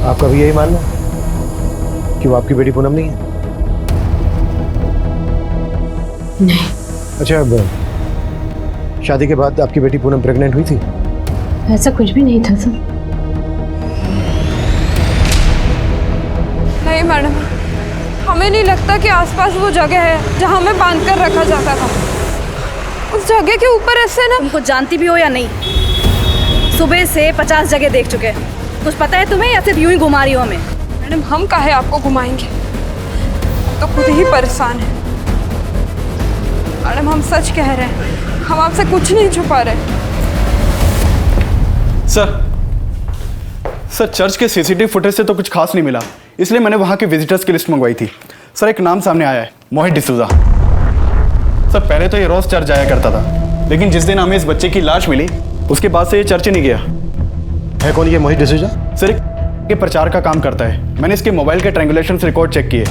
आपका भी यही मानना है कि वो आपकी बेटी पूनम नहीं है? नहीं। अच्छा, अब शादी के बाद आपकी बेटी पूनम प्रेग्नेंट हुई थी? ऐसा कुछ भी नहीं था सर। नहीं मैडम, हमें नहीं लगता कि आसपास वो जगह है जहाँ हमें बांध कर रखा जाता था। उस जगह के ऊपर ऐसे ना। तुमको जानती भी हो या नहीं, सुबह से 50 जगह देख चुके हैं। कुछ पता है तुम्हें या सिर्फ यूं ही घुमा रही हो हमें? मैडम, हम काहे आपको घुमाएंगे, तो खुद ही परेशान है। मैडम, हम सच कह रहे हैं, हम आपसे कुछ नहीं छुपा रहे। सर, चर्च के सीसीटीवी फुटेज से तो कुछ खास नहीं मिला, इसलिए मैंने वहाँ के विजिटर्स की लिस्ट मंगवाई थी। सर, एक नाम सामने आया है, मोहित डिसूजा। सर, पहले तो ये रोज चर्च जाया करता था, लेकिन जिस दिन हमें इस बच्चे की लाश मिली उसके बाद से ये चर्च ही नहीं गया। है कौन ये मोहित डिसूजा? सर, ये प्रचार का काम करता है। मैंने इसके मोबाइल के ट्रायंगुलेशन रिकॉर्ड चेक किए।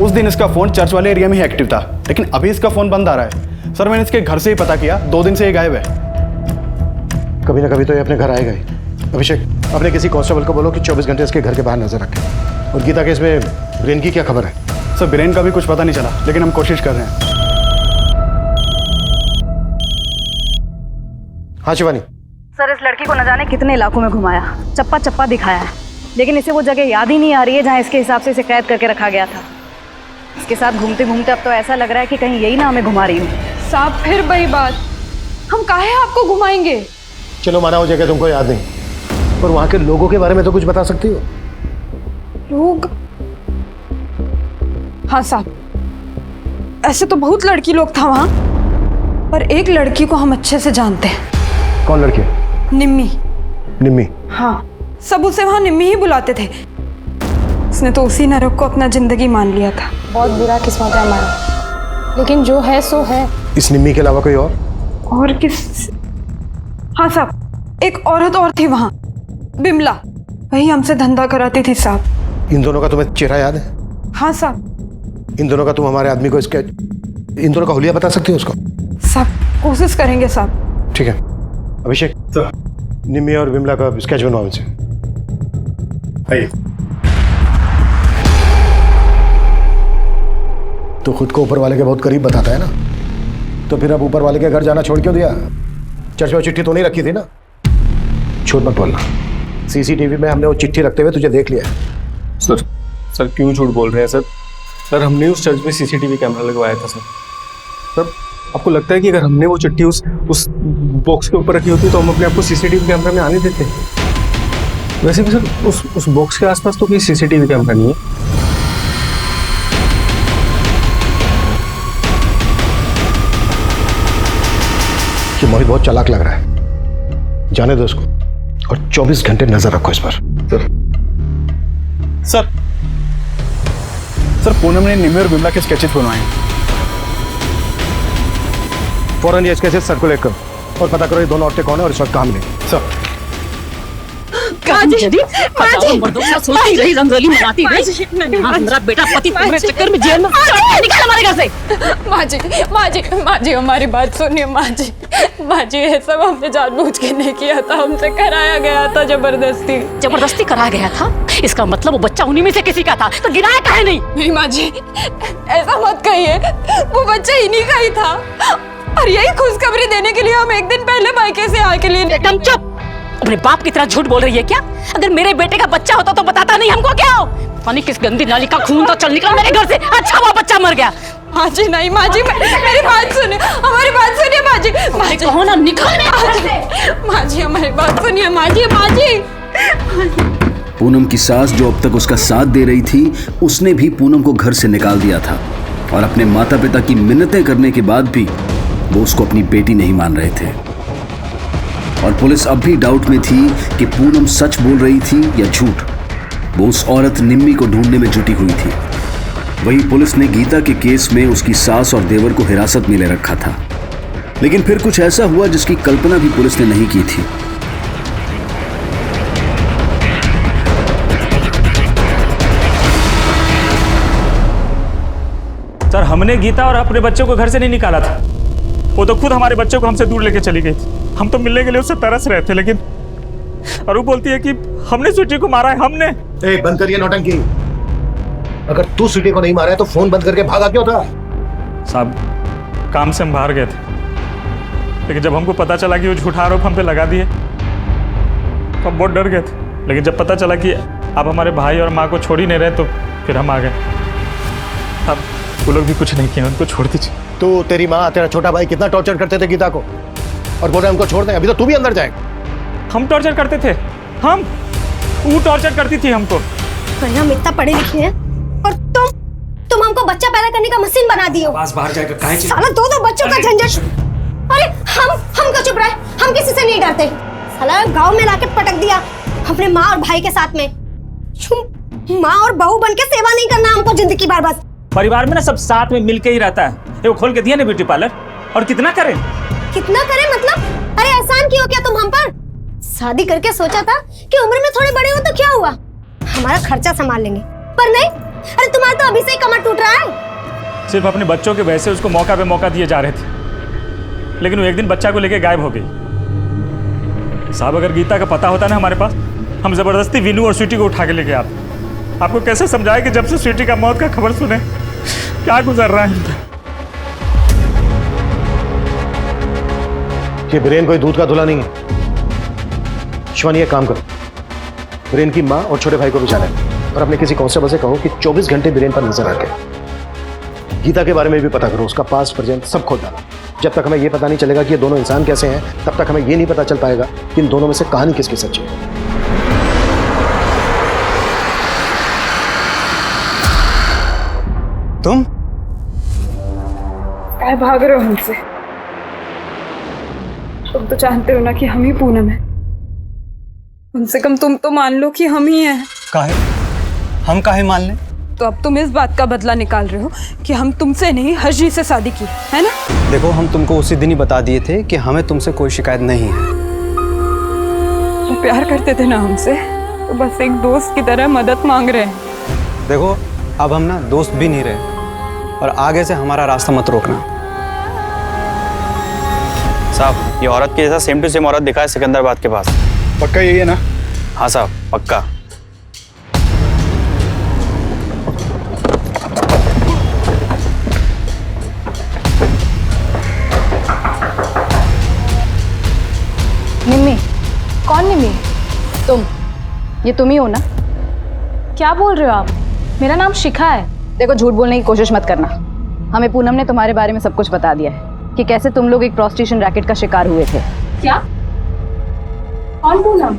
उस दिन इसका फ़ोन चर्च वाले एरिया में ही एक्टिव था, लेकिन अभी इसका फ़ोन बंद आ रहा है। सर, मैंने इसके घर से ही पता किया, 2 दिन से ये गायब है। कभी ना कभी तो ये अपने घर आएगा ही। अभिषेक, अपने किसी कांस्टेबल को बोलो कि 24 घंटे इसके घर के बाहर नजर रखें। और गीता केस में ब्रेन की क्या खबर है? सर, ब्रेन का भी कुछ पता नहीं चला, लेकिन हम कोशिश कर रहे हैं। हाँ शिवानी। सर, इस लड़की को न जाने कितने इलाकों में घुमाया, चप्पा चप्पा दिखाया है, लेकिन इसे वो जगह याद ही नहीं आ रही है जहाँ इसके हिसाब से इसे कैद करके रखा गया था। इसके साथ घूमते घूमते अब तो ऐसा लग रहा है कि कहीं यही ना हमें घुमा रही हूँ। साहब फिर वही बात, हम काहे आपको घुमाएंगे? चलो माना वो जगह तुमको याद नहीं, पर वहां के लोगों के बारे में तो कुछ बता सकती हो? लोग? हाँ साहब, ऐसे तो बहुत लड़की लोग था वहां, पर एक लड़की को हम अच्छे से जानते हैं। कौन लड़की? निम्मी। निम्मी? हाँ, सब उसे वहां निम्मी ही बुलाते थे। उसने तो उसी नरक को अपना जिंदगी मान लिया था। बहुत बुरा किस्मत है हमारा, लेकिन जो है सो है। इस निम्मी के अलावा कोई और किस? हाँ साहब, एक औरत और थी वहां, बिमला, वही हमसे धंधा कराती थी साहब। इन दोनों का तुम्हें चेहरा याद है? हाँ साहब। इन दोनों का तुम हमारे आदमी को इसके इन दोनों का हुलिया बता सकती हो उसको? साहब कोशिश करेंगे साहब। ठीक है अभिषेक, निम्मी और बिमला का स्केच बनवाओ इनसे। आइए। तो खुद को ऊपर वाले के बहुत करीब बताता है ना, तो फिर अब ऊपर वाले के घर जाना छोड़ क्यों दिया? चर्च में चिट्ठी तो नहीं रखी थी ना? झूठ मत बोलना, सीसीटीवी में हमने वो चिट्ठी रखते हुए तुझे देख लिया है। सर क्यों झूठ बोल रहे हैं सर? सर हमने उस चर्च में सीसीटीवी कैमरा लगवाया था सर। आपको लगता है कि अगर हमने वो चिट्ठी उस बॉक्स के ऊपर रखी होती तो हम अपने आप को सीसीटीवी कैमरा में आने देते? वैसे भी सर उस बॉक्स के आसपास तो कोई सीसीटीवी कैमरा नहीं है। ये मोहित बहुत चालाक लग रहा है, जाने दो उसको और 24 घंटे नजर रखो इस पर। सर पूनम ने निम्मी और बिमला के स्केचेस बनवाए। फौरन ये स्केचेस सर्कुलेट करो और पता करो ये दोनों औरतें कौन है और इस वक्त कहाँ मिलेंगी। सर सोचती रही, रंगोली मनाती रही, मेरा बेटा पति तुम्हारे चक्कर में जेल में निकाल हमारे घर से। माँ जी हमारी बात सुनिए। माँ जी ये सब हमने जानबूझ के नहीं किया था, हमसे कराया गया था जबरदस्ती कराया गया था? इसका मतलब वो बच्चा उन्हीं में से किसी का था, तो गिराया काहे नहीं? माँ जी ऐसा मत कहिए, वो बच्चा इन्हीं का ही था और यही खुशखबरी देने के लिए हम एक दिन पहले मायके से आके लिए। एकदम चुप, अपने बाप की तरह झूठ बोल रही है क्या? अगर मेरे बेटे का बच्चा होता तो बताता नहीं हमको क्या हो? पानी किस गंदी नाली का खून तो चल निकला मेरे घर से। अच्छा वो बच्चा मर गया। माँ जी नहीं, माँ जी मेरी बात सुनिए, हमारी बात सुनिए माँ जी। माँ जी कहो ना निकल माँ जी हमारी बात सुनिए माँ जी। पूनम की सास जो अब तक उसका साथ दे रही थी, उसने भी पूनम को घर से निकाल दिया था और अपने माता पिता की मिन्नतें करने के बाद भी वो उसको अपनी बेटी नहीं मान रहे थे। और पुलिस अब भी डाउट में थी कि पूनम सच बोल रही थी या झूठ। वो उस औरत निम्मी को ढूंढने में जुटी हुई थी। वहीं पुलिस ने गीता के केस में उसकी सास और देवर को हिरासत में ले रखा था, लेकिन फिर कुछ ऐसा हुआ जिसकी कल्पना भी पुलिस ने नहीं की थी। सर हमने गीता और अपने बच्चों को घर से नहीं निकाला था, वो तो खुद हमारे बच्चों को हमसे दूर लेके चली गई थी। हम तो मिलने के लिए उससे तरस रहे थे, लेकिन और वो बोलती है कि हमने स्वीटी को मारा है। हमने? बंद करिए नौटंकी। अगर तू स्वीटी को नहीं मारा है तो फोन बंद करके भागा क्यों था? साहब काम से हम बाहर गए थे, लेकिन जब हमको पता चला कि वो झूठा आरोप हम पे लगा दिए तो हम बहुत डर गए थे। लेकिन जब पता चला कि आप हमारे भाई और माँ को छोड़ ही नहीं रहे तो फिर हम आ गए। अब वो लोग भी कुछ नहीं किए, उनको छोड़ दीजिए। तू, तेरी माँ, तेरा छोटा भाई कितना टॉर्चर करते थे गीता को और बोल रहे हमको छोड़ दें। अभी तो तू भी अंदर जाएगा। हम टॉर्चर करते थे? वो टॉर्चर करती थी हमको। हम इतना पढ़े लिखे हैं और तुम हमको बच्चा पैदा करने का मशीन बना दिए हो। बाहर जाएगा काहे? साला दो बच्चों का झंझट। अरे हम क्यों चुप रहे? हम किसी से नहीं डरते। साला गांव में लाके पटक दिया अपने माँ और भाई के साथ में। माँ और बहू बन के सेवा नहीं करना हमको जिंदगी भर। बस परिवार में ना सब साथ में मिलके ही रहता है। वो खोल के दिया ना ब्यूटी पार्लर, और कितना करें मतलब? अरे एहसान क्यों किया तुम हम पर? शादी करके सोचा था कि उम्र में थोड़े बड़े हो तो क्या हुआ, हमारा खर्चा संभाल लेंगे, पर नहीं। अरे तुम्हारा तो अभी से ही कमर टूट रहा है। सिर्फ अपने बच्चों के वैसे उसको मौका पे मौका दिए जा रहे थे, लेकिन वो एक दिन बच्चा को लेके गायब हो गई। साहब अगर गीता का पता होता ना हमारे पास, हम जबरदस्ती विनू और स्वीटी को उठा के लेके आते। आपको कैसे समझाए कि जब से स्वीटी का मौत का खबर सुने क्या गुजर रहा है। ये ब्रेन कोई दूध का धुला नहीं है। शिवानी एक काम करो, वीरेन की माँ और छोटे भाई को भी जाने और अपने किसी कांस्टेबल से कहो कि 24 घंटे वीरेन पर नजर रखे। गीता के बारे में भी पता करो, उसका पास्ट प्रेजेंट सब खोल डालो। जब तक हमें ये पता नहीं चलेगा कि ये दोनों इंसान कैसे हैं, तब तक हमें ये नहीं पता चल पाएगा कि इन दोनों में से कहानी किसकी सच्ची है। तुम क्या भाग रहे हो हमसे? तुम तो जानते हो ना कि हम ही पूनम है। कम से कम तुम तो मान लो कि हम ही हैं। काहे? हम काहे मान लें? तो अब तुम इस बात का बदला निकाल रहे हो कि हम तुमसे नहीं हर्षी से शादी की है ना? देखो, हम तुमको उसी दिन ही बता दिए थे कि हमें तुमसे कोई शिकायत नहीं है। तुम प्यार करते थे ना हमसे, तो बस एक दोस्त की तरह मदद मांग रहे हैं। देखो, अब हम ना दोस्त भी नहीं रहे और आगे से हमारा रास्ता मत रोकना। साहब, ये औरत के जैसा सेम टू सेम औरत दिखा है सिकंदराबाद के पास। पक्का यही है ना? हाँ साहब, पक्का। निम्मी, कौन निम्मी? तुम, ये तुम ही हो ना? क्या बोल रहे हो आप? मेरा नाम शिखा है। देखो, झूठ बोलने की कोशिश मत करना। हमें पूनम ने तुम्हारे बारे में सब कुछ बता दिया है कि कैसे तुम लोग एक प्रोस्टिट्यूशन रैकेट का शिकार हुए थे। क्या? कौन पूनम?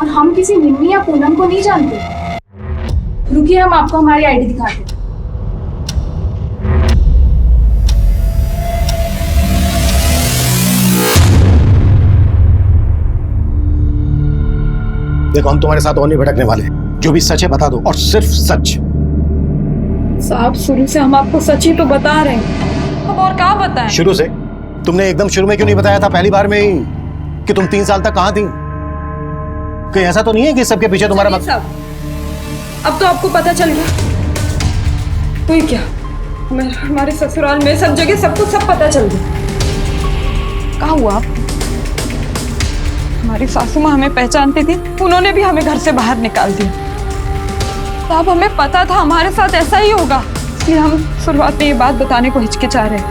और हम किसी निम्मी या पूनम को नहीं जानते। रुकिए, हम आपको हमारी आईडी दिखाते हैं। देखो, हम तुम्हारे साथ और नहीं भटकने वाले। जो भी सच है बता दो, और सिर्फ सच। साहब, शुरू से हम आपको सच ही तो बता रहे हैं। अब और क्या बताएं? शुरू से? तुमने एकदम शुरू में क्यों नहीं बताया था पहली बार में ही कि तुम 3 साल तक कहां थी? कहीं ऐसा तो नहीं है कि सबके पीछे तुम्हारा साहब, अब तो आपको पता चल गया। कोई क्या, हमारे ससुराल में सब जगह सबको सब पता चल गया। क्या हुआ? हमारी सासू माँ हमें पहचानती थी, उन्होंने भी हमें घर से बाहर निकाल दिया। साहब, हमें पता था हमारे साथ ऐसा ही होगा, इसलिए हम शुरुआत में ये बात बताने को हिचकिचा रहे हैं।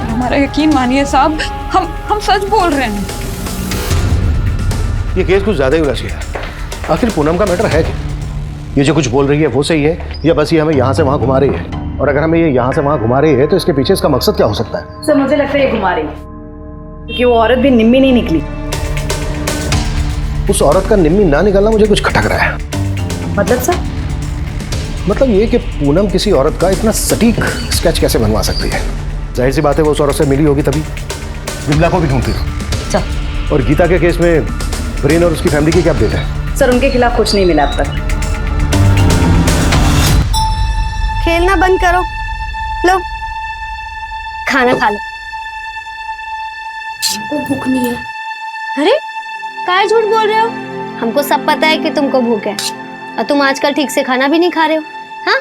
हमारा यकीन मानिए साहब, हम सच बोल रहे हैं। ये केस कुछ ज्यादा ही उलझ गया। आखिर पूनम का मैटर है क्या? ये जो कुछ बोल रही है वो सही है, या बस ये हमें यहाँ से वहाँ घुमा रही है? और अगर हमें ये यहाँ से वहाँ घुमा रही है तो इसके पीछे इसका मकसद क्या हो सकता है? सर, मुझे लगता है ये घुमा रही है, क्योंकि वो औरत भी निम्मी नहीं निकली। उस औरत का निम्मी ना निकलना मुझे कुछ खटक रहा है। मतलब सर? मतलब ये कि पूनम किसी औरत का इतना सटीक स्केच कैसे बनवा सकती है? जाहिर सी बात है वो उस औरत से मिली होगी, तभी विमला को भी ढूंढती हो। और गीता के केस में वीरेन और उसकी फैमिली की क्या अपडेट है? सर, उनके खिलाफ कुछ नहीं मिला अब तक। खेलना बंद करो, लो खाना खा लो। भूख नहीं है। अरे काय झूठ बोल रहे हो? हमको सब पता है कि तुमको भूख है, और तुम आजकल ठीक से खाना भी नहीं खा रहे हो। हाँ,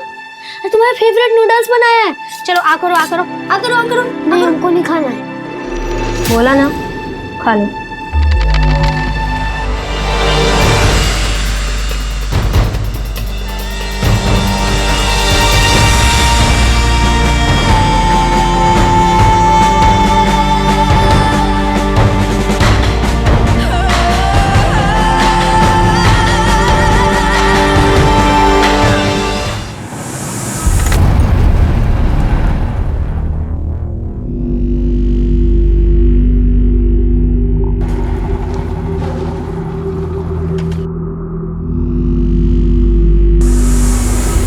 तुम्हारा फेवरेट नूडल्स बनाया है। चलो आ करो आ करो आ करो आ करो। नहीं, हमको नहीं खाना है। बोला ना, खा लो।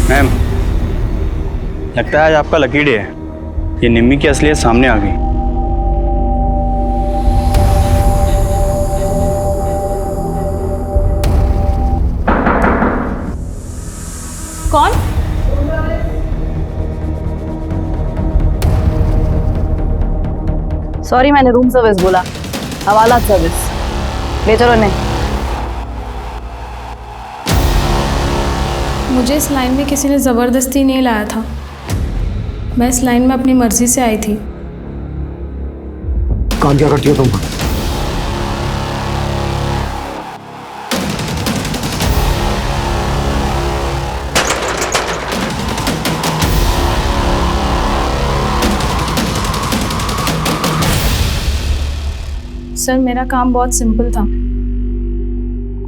मैम, लगता है आज आपका लकी डे है। ये निम्मी की असलियत सामने आ गई। कौन? सॉरी, मैंने रूम सर्विस बोला। हवाला सर्विस। ले चलो। नहीं, मुझे इस लाइन में किसी ने ज़बरदस्ती नहीं लाया था। मैं इस लाइन में अपनी मर्जी से आई थी। काम क्या करती हो तुम? सर, मेरा काम बहुत सिंपल था।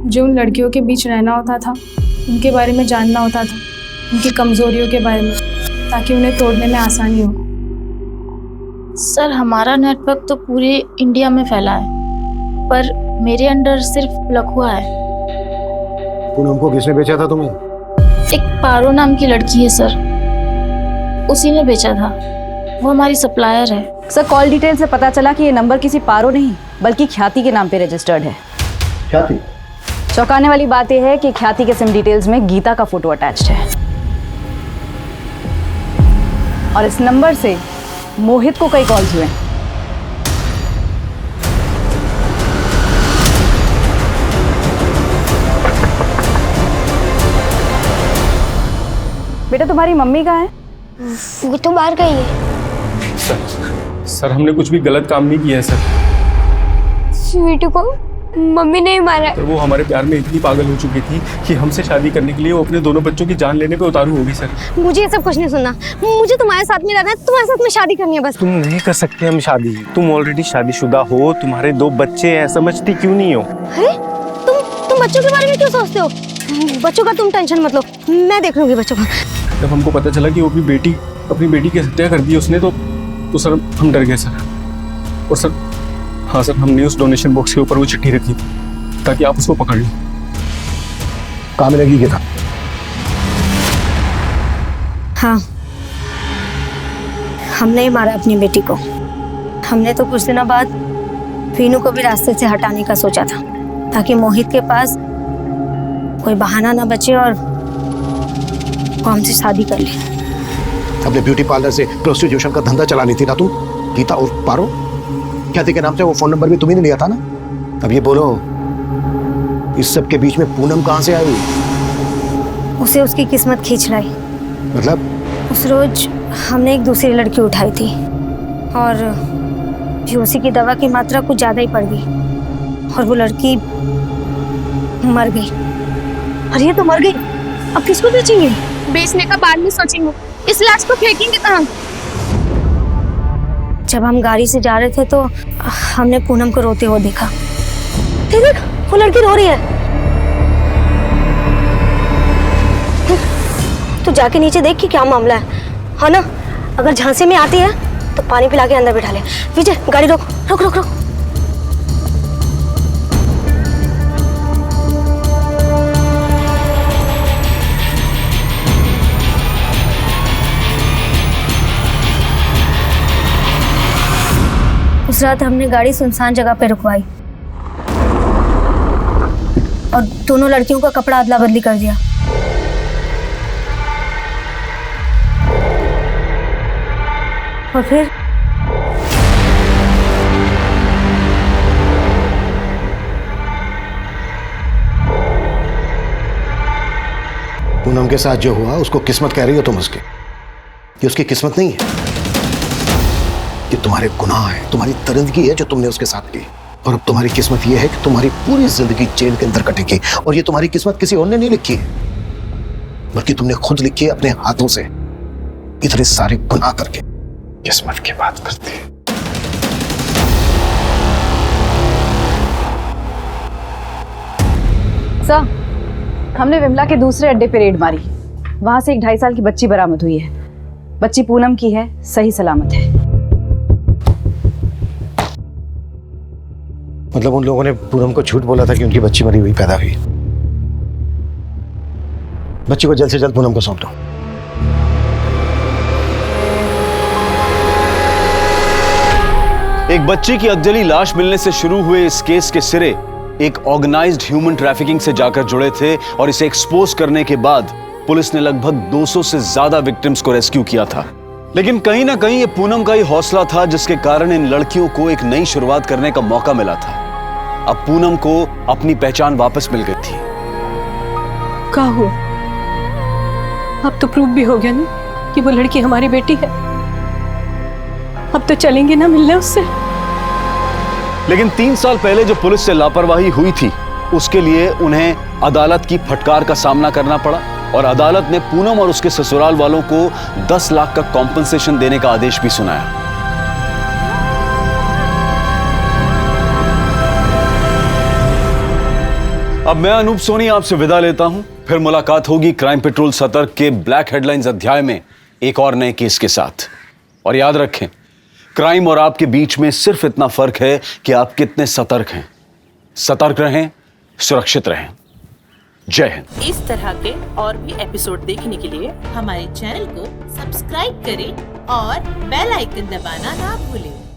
मुझे उन लड़कियों के बीच रहना होता था, उनके बारे में जानना होता था, उनकी कमजोरियों के बारे में, ताकि उन्हें तोड़ने में आसानी हो। सर हमारा नेटवर्क तो पूरे इंडिया में फैला है, पर मेरे अंडर सिर्फ लखुआ है। पूनम को किसने बेचा था तुम्हें? एक पारो नाम की लड़की है सर, उसी ने बेचा था। वो हमारी सप्लायर है। सर कॉल डिटेल से पता चला कि ये नंबर किसी पारो नहीं बल्कि ख्याति के नाम पे रजिस्टर्ड है। ख्याति? चौंकाने वाली बात यह है कि ख्याति के सिम डिटेल्स में गीता का फोटो अटैच्ड है और इस नंबर से मोहित को कई कॉल्स हुए। बेटा तुम्हारी मम्मी कहाँ है? वो तो बाहर गई है। सर हमने कुछ भी गलत काम नहीं किया है सर। स्वीटू को मम्मी ने ही मारा है। वो हमारे प्यार में इतनी पागल हो चुकी थी कि हमसे शादी करने के लिए वो अपने दोनों बच्चों की जान लेने पे उतारू होगी सर। मुझे ये सब कुछ नहीं सुनना, मुझे तुम्हारे साथ में रहना है, तुम्हारे साथ में शादी करनी है बस। तुम नहीं कर सकते हम शादी, तुम ऑलरेडी शादीशुदा हो, तुम्हारे 2 बच्चे हैं, समझती क्यों नहीं हो? अरे तुम बच्चों के बारे में क्यों सोचते हो? बच्चों का तुम टेंशन मत लो, मैं देख लूंगी बच्चों का। जब हमको पता चला कि वो अपनी बेटी की हत्या कर दी उसने तो सर हम डर गए सर। और सर हाँ सर, हमने उस डोनेशन बॉक्स के ऊपर वो चिट्ठी रखी ताकि आप उसको पकड़ लो। कहाँ मिलेगी गीता? हाँ, हमने ही मारा अपनी बेटी को। हमने तो कुछ दिनों बाद वीनू को भी रास्ते से हटाने का सोचा था ताकि मोहित के पास कोई बहाना ना बचे और वो हमसे शादी कर ले। अपने ब्यूटी पार्लर से प्रोस्टिट्यूशन का धंधा चलानी थी ना तुम? गीता और पारो ख्याति के नाम से वो फोन नंबर भी तुम्ही ने लिया था ना? अब ये बोलो, इस सब के बीच में पूनम कहाँ से आई? उसे उसकी किस्मत खींच लाई। मतलब? उस रोज हमने एक दूसरी लड़की उठाई थी और उसी की दवा की मात्रा कुछ ज्यादा ही पड़ गई और वो लड़की मर गई। अरे ये तो मर गई, अब किसको बेचेंगे? बेचने का बाद में सोचेंगे, इस लाश को फेंकेंगे कहाँ? जब हम गाड़ी से जा रहे थे तो हमने पूनम को रोते हुए देखा। देख, वो लड़की रो रही है। तू जाके नीचे देख कि क्या मामला है ना? अगर झांसे में आती है तो पानी पिला के अंदर बिठा ले। विजय गाड़ी रोक रोक रोक रोक। उस रात हमने गाड़ी सुनसान जगह पे रुकवाई और दोनों लड़कियों का कपड़ा अदला बदली कर दिया। और फिर पूनम के साथ जो हुआ उसको किस्मत कह रही हो तुम उसकी? ये उसकी किस्मत नहीं है, ये तुम्हारे गुनाह है, तुम्हारी दरिंदगी है जो तुमने उसके साथ की। और अब तुम्हारी किस्मत ये है कि तुम्हारी पूरी जिंदगी जेल के अंदर कटेगी। और ये तुम्हारी किस्मत किसी और ने नहीं लिखी है, बल्कि तुमने खुद लिखी है अपने हाथों से, इतने सारे गुनाह करके। किस्मत की बात करती है। सर हमने विमला के दूसरे अड्डे पे रेड मारी, वहां से एक 2.5 साल की बच्ची बरामद हुई है। बच्ची पूनम की है, सही सलामत है। मतलब उन लोगों ने पूनम को झूठ बोला था कि उनकी बच्ची मरी हुई पैदा हुई। बच्ची को जल्द से जल्द पूनम को सौंप दो। एक बच्ची की अधजली लाश मिलने से शुरू हुए इस केस के सिरे एक ऑर्गेनाइज्ड ह्यूमन ट्रैफिकिंग से जाकर जुड़े थे और इसे एक्सपोज करने के बाद पुलिस ने लगभग 200 से ज्यादा विक्टिम्स को रेस्क्यू किया था। लेकिन कहीं ना कहीं ये पूनम का ही हौसला था जिसके कारण इन लड़कियों को एक नई शुरुआत करने का मौका मिला था। अब पूनम को अपनी पहचान वापस मिल गई थी। क्या हुआ? अब तो प्रूव भी हो गया ना कि वो लड़की हमारी बेटी है। अब तो चलेंगे ना मिलने उससे। लेकिन 3 साल पहले जो पुलिस से लापरवाही हुई थी उसके लिए उन्हें अदालत की फटकार का सामना करना पड़ा और अदालत ने पूनम और उसके ससुराल वालों को 10 लाख का कॉम्पनसेशन देने का आदेश भी सुनाया। अब मैं अनूप सोनी आपसे विदा लेता हूं। फिर मुलाकात होगी क्राइम पेट्रोल सतर्क के ब्लैक हेडलाइंस अध्याय में एक और नए केस के साथ। और याद रखें, क्राइम और आपके बीच में सिर्फ इतना फर्क है कि आप कितने सतर्क हैं। सतर्क रहें, सुरक्षित रहें। जय हिंद। इस तरह के और भी एपिसोड देखने के लिए हमारे चैनल को सब्सक्राइब करें और बेल आइकन दबाना ना भूलें।